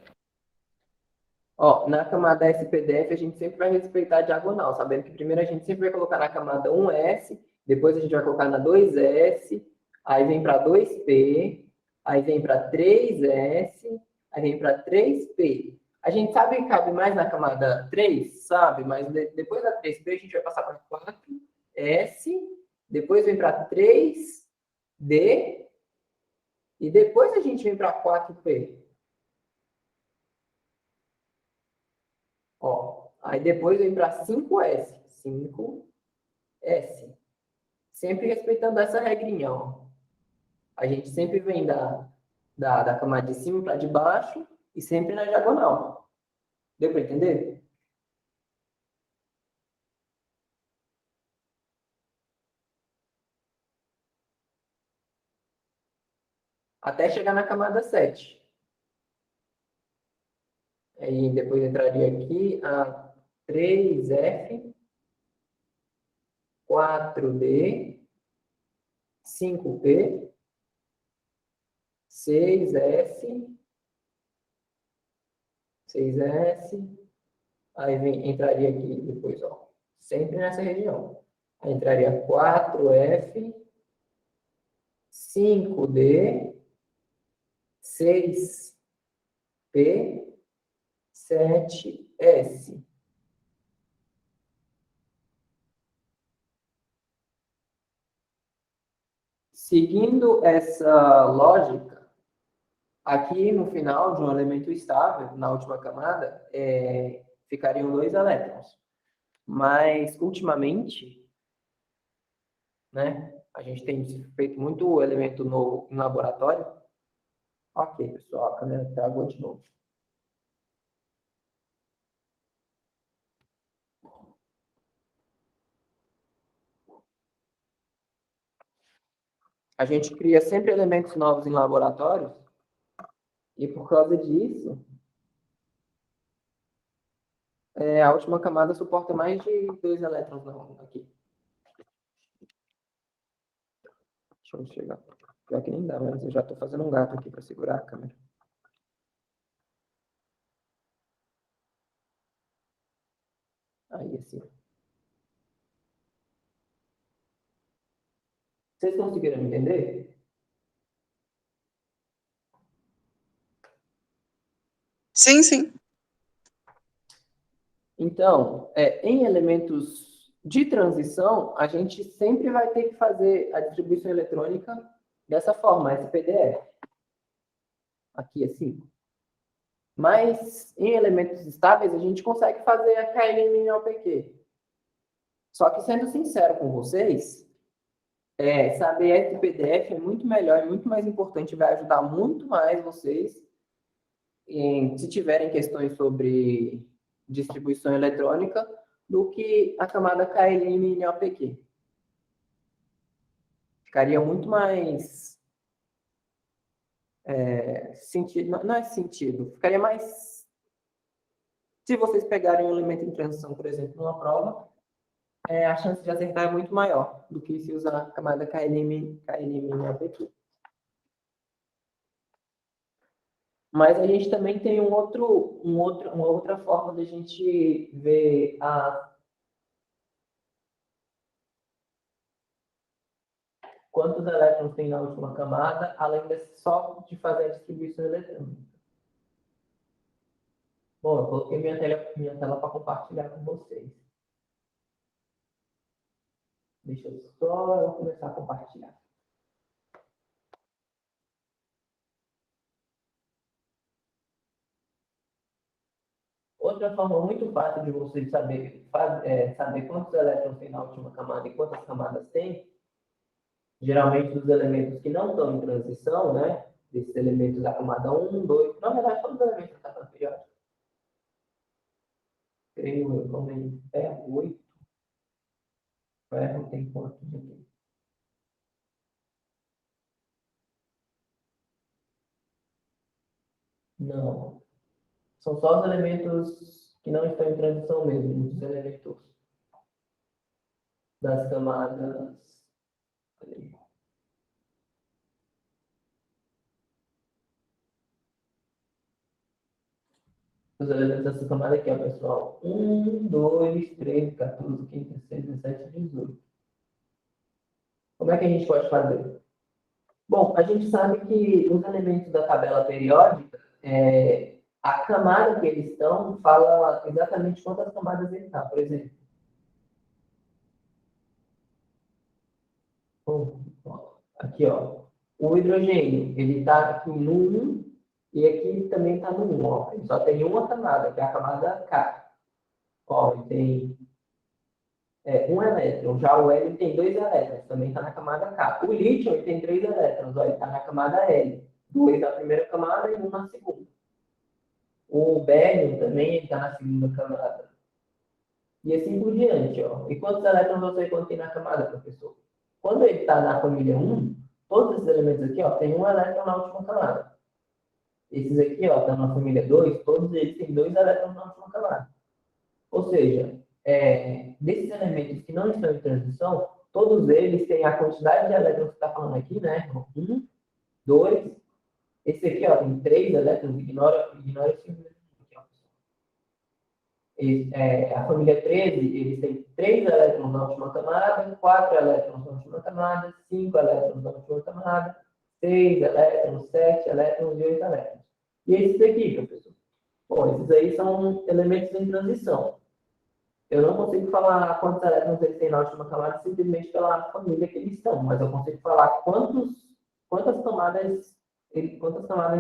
Ó, na camada SPDF a gente sempre vai respeitar a diagonal, sabendo que primeiro a gente sempre vai colocar na camada 1S, depois a gente vai colocar na 2S, aí vem para 2P, aí vem para 3S, aí vem para 3P. A gente sabe que cabe mais na camada 3, sabe? Mas depois da 3P a gente vai passar para 4S, depois vem para 3D e depois a gente vem para 4P. Ó, aí depois vem para 5S. 5S. Sempre respeitando essa regrinha, ó. A gente sempre vem da camada de cima para de baixo e sempre na diagonal. Deu para entender? Até chegar na camada 7. Aí depois entraria aqui a 3F, 4D, 5P, 6S, 6S. Aí entraria aqui depois, ó. Sempre nessa região. Aí entraria 4F, 5D, 6P, 7S. Seguindo essa lógica, aqui no final de um elemento estável, na última camada, ficariam 2 elétrons. Mas, ultimamente, né, a gente tem feito muito elemento novo em laboratório. Ok, pessoal, a câmera travou de novo. A gente cria sempre elementos novos em laboratórios e, por causa disso, a última camada suporta mais de 2 elétrons aqui. Deixa eu chegar. Pior que nem dá, mas eu já estou fazendo um gato aqui para segurar a câmera. Aí, assim. Vocês conseguiram entender?
Sim, sim.
Então, em elementos de transição, a gente sempre vai ter que fazer a distribuição eletrônica dessa forma, SPDF. Aqui, assim. Mas, em elementos estáveis, a gente consegue fazer a KLM em OPQ. Só que, sendo sincero com vocês, saber SPDF é muito melhor, é muito mais importante, vai ajudar muito mais vocês se tiverem questões sobre distribuição eletrônica do que a camada KLM e NeoPQ. Ficaria muito mais sentido, não é sentido, ficaria mais... Se vocês pegarem um elemento em transição, por exemplo, numa prova, a chance de acertar é muito maior do que se usar a camada KLM e NeoPQ. Mas a gente também tem uma outra forma de a gente ver quantos elétrons tem na última camada, além só de fazer a distribuição eletrônica. Bom, eu coloquei minha tela para compartilhar com vocês. Deixa eu só começar a compartilhar. Outra forma muito fácil de vocês saber quantos elétrons tem na última camada e quantas camadas tem Geralmente, os elementos que não estão em transição, né? Desses elementos da camada 1, 2, na verdade, todos os elementos da tabela periódica. Creio eu, como em ferro, 8. Ferro tem quantos aqui? Não. São só os elementos que não estão em transição mesmo, os elementos das camadas. Os elementos dessa camada aqui, ó, pessoal. 1, 2, 3, 14, 15, 16, 17, 18. Como é que a gente pode fazer? Bom, a gente sabe que os elementos da tabela periódica, a camada que eles estão, fala exatamente quantas camadas ele está. Por exemplo, aqui, ó, o hidrogênio, ele está aqui no 1 e aqui também está no 1. Ó. Ele só tem uma camada, que é a camada K. Ó, ele tem um elétron. Já o hélio tem 2 elétrons, também está na camada K. O lítio ele tem 3 elétrons, ó, ele está na camada L. 2 na primeira camada e 1 na segunda. O bérilo também está na segunda camada. E assim por diante. Ó. E quantos elétrons você contém na camada, professor? Quando ele está na família 1, todos esses elementos aqui ó, tem um elétron na última camada. Esses aqui ó, estão na família 2, todos eles têm 2 elétrons na última camada. Ou seja, desses elementos que não estão em transição, todos eles têm a quantidade de elétrons que está falando aqui, né? 1, 2, esse aqui ó, tem 3 elétrons, ignora esse a família 13, eles têm 3 elétrons na última camada, 4 elétrons na última camada, 5 elétrons na última camada, 6 elétrons, 7 elétrons e 8 elétrons. E esses aqui, professor? Bom, esses aí são elementos em transição. Eu não consigo falar quantos elétrons eles têm na última camada simplesmente pela família que eles estão, mas eu consigo falar quantas camadas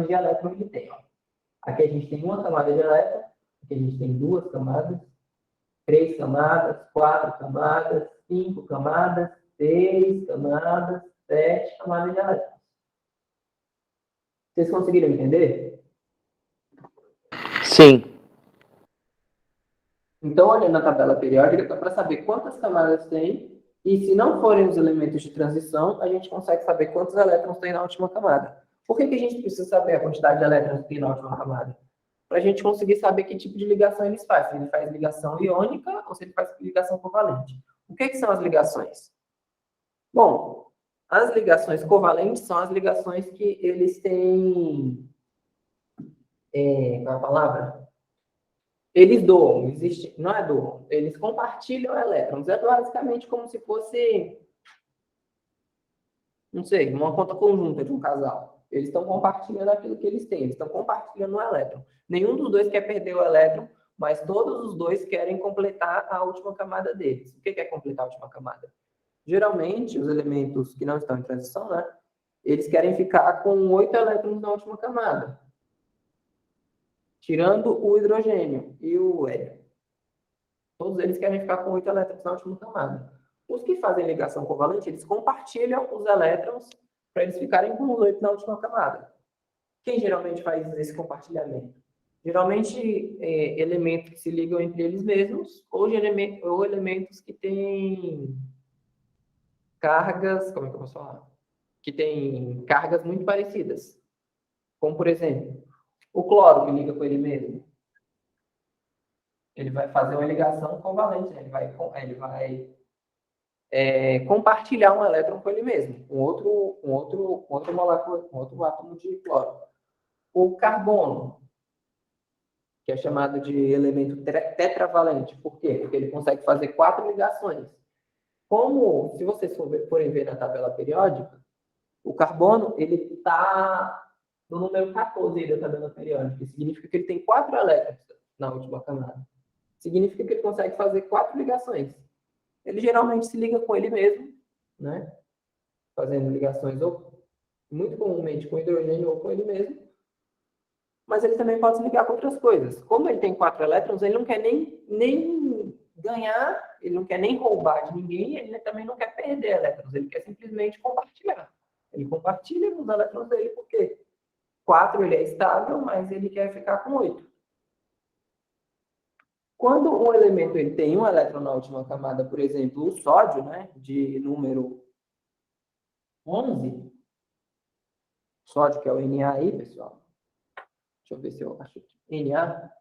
de elétron ele tem. Ó. Aqui a gente tem uma camada de elétron, aqui a gente tem 2 camadas, 3 camadas, 4 camadas, 5 camadas, 6 camadas, 7 camadas de elétrons. Vocês conseguiram entender?
Sim.
Então, olhando a tabela periódica, dá para saber quantas camadas tem, e se não forem os elementos de transição, a gente consegue saber quantos elétrons tem na última camada. Por que a gente precisa saber a quantidade de elétrons que tem na última camada? Para a gente conseguir saber que tipo de ligação ele faz. Se ele faz ligação iônica ou se ele faz ligação covalente. O que são as ligações? Bom, as ligações covalentes são as ligações que eles têm... qual é a palavra? Eles doam, não é doam, eles compartilham elétrons. É basicamente como se fosse, não sei, uma conta conjunta de um casal. Eles estão compartilhando aquilo que eles têm, eles estão compartilhando o elétron. Nenhum dos dois quer perder o elétron, mas todos os dois querem completar a última camada deles. O que é completar a última camada? Geralmente, os elementos que não estão em transição, né, eles querem ficar com 8 elétrons na última camada. Tirando o hidrogênio e o hélio. Todos eles querem ficar com 8 elétrons na última camada. Os que fazem ligação covalente, eles compartilham os elétrons para eles ficarem com os 8 na última camada. Quem geralmente faz esse compartilhamento? Geralmente, elementos que se ligam entre eles mesmos ou elementos que têm cargas, como é que eu posso falar? Que têm cargas muito parecidas. Como, por exemplo, o cloro que liga com ele mesmo. Ele vai fazer uma ligação covalente, né? Ele vai compartilhar um elétron com ele mesmo, com outra molécula, com outro átomo de cloro. O carbono, que é chamado de elemento tetravalente. Por quê? Porque ele consegue fazer 4 ligações. Como, se vocês forem ver na tabela periódica, o carbono ele está no número 14 aí da tabela periódica. Isso significa que ele tem 4 elétrons na última camada. Significa que ele consegue fazer 4 ligações. Ele geralmente se liga com ele mesmo, né? Fazendo ligações muito comumente com hidrogênio ou com ele mesmo. Mas ele também pode se ligar com outras coisas. Como ele tem 4 elétrons, ele não quer nem ganhar, ele não quer nem roubar de ninguém, ele também não quer perder elétrons, ele quer simplesmente compartilhar. Ele compartilha os elétrons dele, porque 4 ele é estável, mas ele quer ficar com 8. Quando um elemento ele tem um elétron na última camada, por exemplo, o sódio, né, de número 11, sódio que é o Na aí, pessoal. Deixa eu ver se eu acho aqui. Na,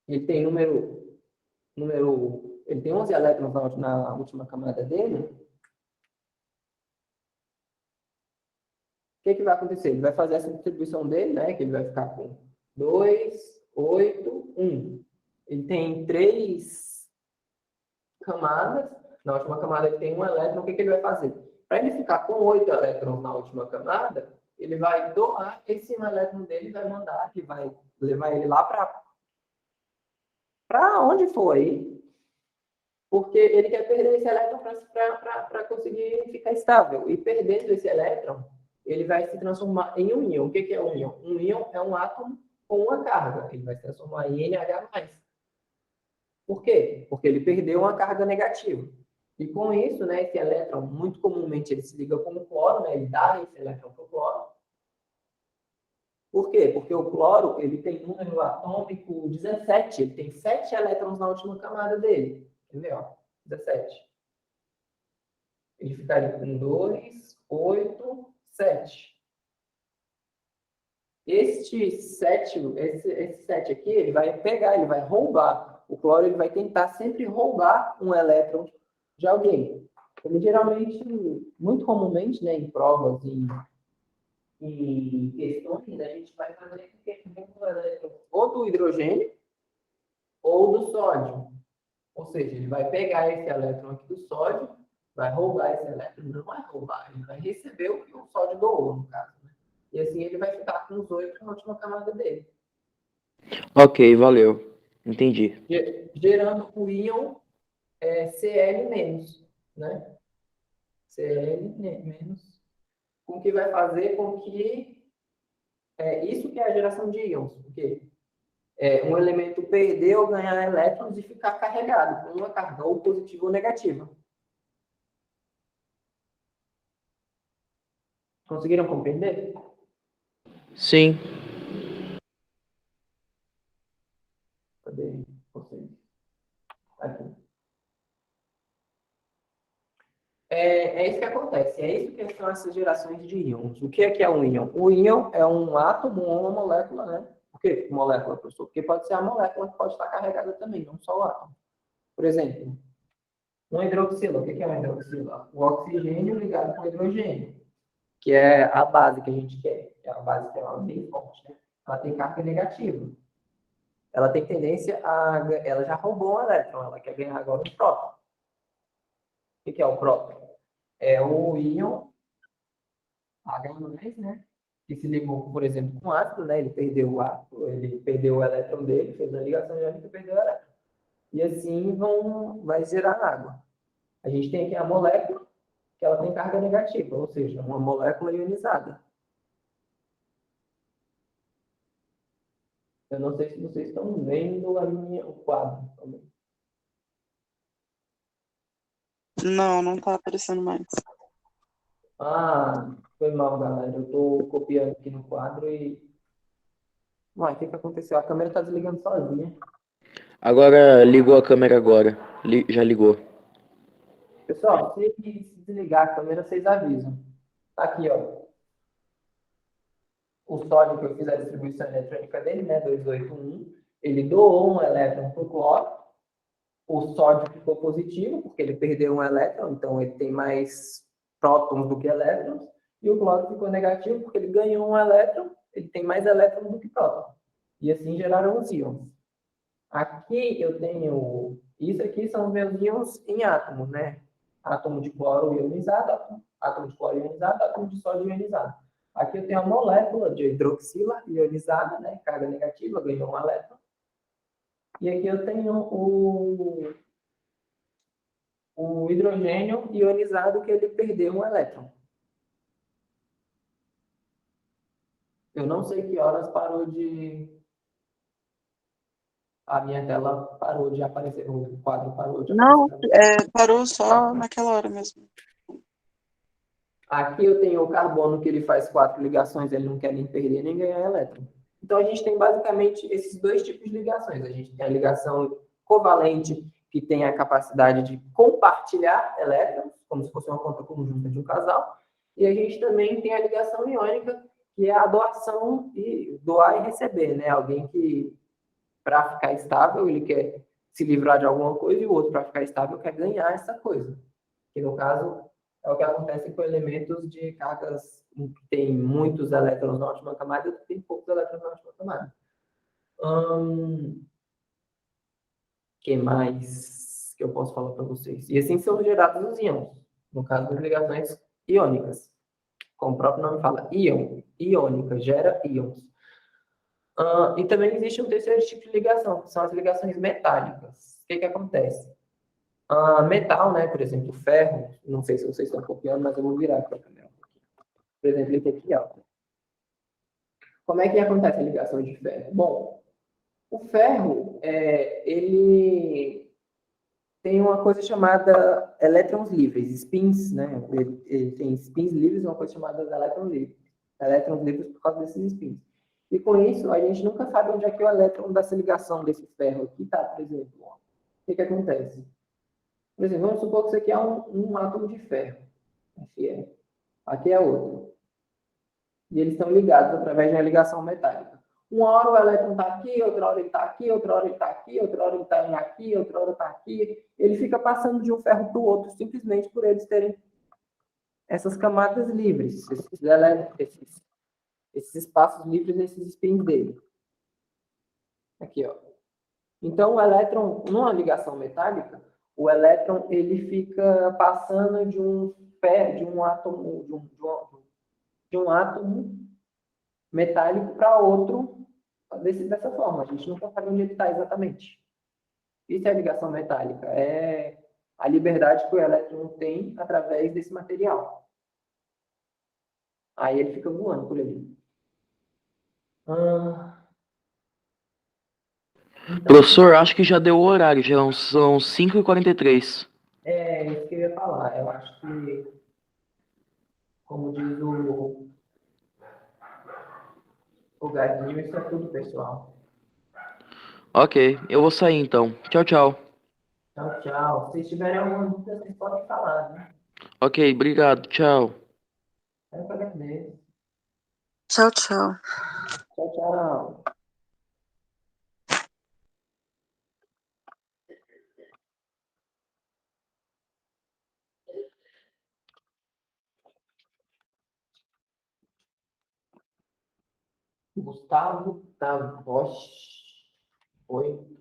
ele tem ele tem 11 elétrons na última camada dele. O que vai acontecer? Ele vai fazer essa distribuição dele, né, que ele vai ficar com 2, 8, 1. Ele tem 3 camadas. Na última camada ele tem um elétron. O que ele vai fazer? Para ele ficar com 8 elétrons na última camada, ele vai doar esse elétron dele, vai mandar, que vai levar ele lá para onde for aí, porque ele quer perder esse elétron para conseguir ficar estável. E perdendo esse elétron, ele vai se transformar em um íon. O que é um íon? Um íon é um átomo com uma carga. Ele vai se transformar em NH+. Por quê? Porque ele perdeu uma carga negativa. E com isso, né, esse elétron, muito comumente, ele se liga com o cloro, né, ele dá esse elétron para o cloro. Por quê? Porque o cloro ele tem número atômico 17, ele tem 7 elétrons na última camada dele. Entendeu? 17. Ele ficaria com 2, 8, 7. Esse 7 aqui, ele vai pegar, ele vai roubar. O cloro ele vai tentar sempre roubar um elétron de alguém. Ele geralmente, muito comumente, né, em provas, em questões, a gente vai fazer um elétron ou do hidrogênio ou do sódio. Ou seja, ele vai pegar esse elétron aqui do sódio, vai roubar esse elétron, não vai roubar, ele vai receber o que o sódio doou, no caso. Né? E assim ele vai ficar com os 8 na última camada dele.
Ok, valeu. Entendi.
Gerando o íon Cl-, né? Cl-, com que vai fazer com que isso que é a geração de íons, porque um elemento perder ou ganhar elétrons e ficar carregado com uma carga ou positiva ou negativa. Conseguiram compreender?
Sim.
Cadê vocês? Aqui. Isso que acontece, é isso que são essas gerações de íons. O que é um íon? O íon é um átomo ou uma molécula, né? Por que molécula, professor? Porque pode ser a molécula que pode estar carregada também, não só o átomo. Por exemplo, uma hidroxila. O que é uma hidroxila? O oxigênio ligado com o hidrogênio, que é a base que a gente quer. É a base que é bem forte, né? Ela tem carga negativa. Ela tem tendência a... Ela já roubou um elétron, ela quer ganhar agora um próton. O que é o próton? É o íon H+, né? Que se ligou, por exemplo, com ácido, né? Ele perdeu o átomo, ele perdeu o elétron dele, fez a ligação iônica e perdeu o elétron. E assim vai gerar água. A gente tem aqui a molécula, que ela tem carga negativa, ou seja, uma molécula ionizada. Eu não sei se vocês estão vendo o quadro também.
Não tá aparecendo mais.
Ah, foi mal, galera. Eu estou copiando aqui no quadro e... Uai, o que aconteceu? A câmera está desligando sozinha.
Agora ligou a câmera agora. Já ligou.
Pessoal, se desligar a câmera, vocês avisam. Tá aqui, ó. O sódio que eu fiz a distribuição eletrônica dele, né? 281. Ele doou um elétron para o cloro. O sódio ficou positivo, porque ele perdeu um elétron, então ele tem mais prótons do que elétrons. E o cloro ficou negativo, porque ele ganhou um elétron, ele tem mais elétrons do que prótons. E assim geraram os íons. Aqui eu tenho... Isso aqui são os meus íons em átomos, né? Átomo de cloro ionizado, átomo de cloro ionizado, átomo de sódio ionizado. Aqui eu tenho a molécula de hidroxila ionizada, né? Carga negativa, ganhou um elétron. E aqui eu tenho o hidrogênio ionizado, que ele perdeu um elétron. Eu não sei que horas parou de A minha tela parou de aparecer, o quadro parou de
Não,
aparecer.
parou só naquela hora mesmo.
Aqui eu tenho o carbono, que ele faz 4 ligações, ele não quer nem perder nem ganhar elétron. Então a gente tem basicamente esses dois tipos de ligações. A gente tem a ligação covalente, que tem a capacidade de compartilhar elétrons, como se fosse uma conta conjunta de um casal. E a gente também tem a ligação iônica, que é a doação e doar e receber, né? Alguém que, para ficar estável, ele quer se livrar de alguma coisa, e o outro, para ficar estável, quer ganhar essa coisa. Que no caso é o que acontece com elementos de cargas que tem muitos elétrons na última camada e tem poucos elétrons na última camada. Que mais que eu posso falar para vocês? E assim são gerados os íons, no caso das ligações iônicas. Como o próprio nome fala, íon, iônica, gera íons. E também existe um terceiro tipo de ligação, que são as ligações metálicas. O que acontece? Metal, né, por exemplo, ferro, não sei se vocês estão copiando, mas eu vou virar aqui a câmera. Por exemplo, esse aqui, ó. Como é que acontece a ligação de ferro? Bom, o ferro, ele tem uma coisa chamada elétrons livres, spins, né? Ele tem spins livres, uma coisa chamada elétrons livres. Elétrons livres por causa desses spins. E com isso, a gente nunca sabe onde é que o elétron dessa ligação desse ferro aqui está, por exemplo. Ó. O que acontece? Por exemplo, vamos supor que isso aqui é um átomo de ferro. Aqui é outro. E eles estão ligados através de uma ligação metálica. Uma hora o elétron está aqui, outra hora ele está aqui, outra hora ele está aqui, outra hora ele está aqui, outra hora está aqui. Ele fica passando de um ferro para o outro, simplesmente por eles terem essas camadas livres, esses espaços livres nesses spins dele. Aqui, ó. Então, o elétron, numa ligação metálica, o elétron ele fica passando de um átomo, de um átomo metálico para outro dessa forma. A gente nunca sabe onde ele está exatamente. Isso é a ligação metálica. É a liberdade que o elétron tem através desse material. Aí ele fica voando por ali. Então,
Professor, acho que já deu o horário, já são 5h43.
é isso que eu ia falar. Eu acho que, como diz o Gadinho, isso é tudo, pessoal.
Ok, eu vou sair então. Tchau, tchau.
Tchau, tchau. Se tiverem alguma dúvida, vocês podem falar, né?
Ok, obrigado, tchau.
Eu que agradeço.
Tchau, tchau.
Tchau, tchau. Gustavo Tavosh. Oi.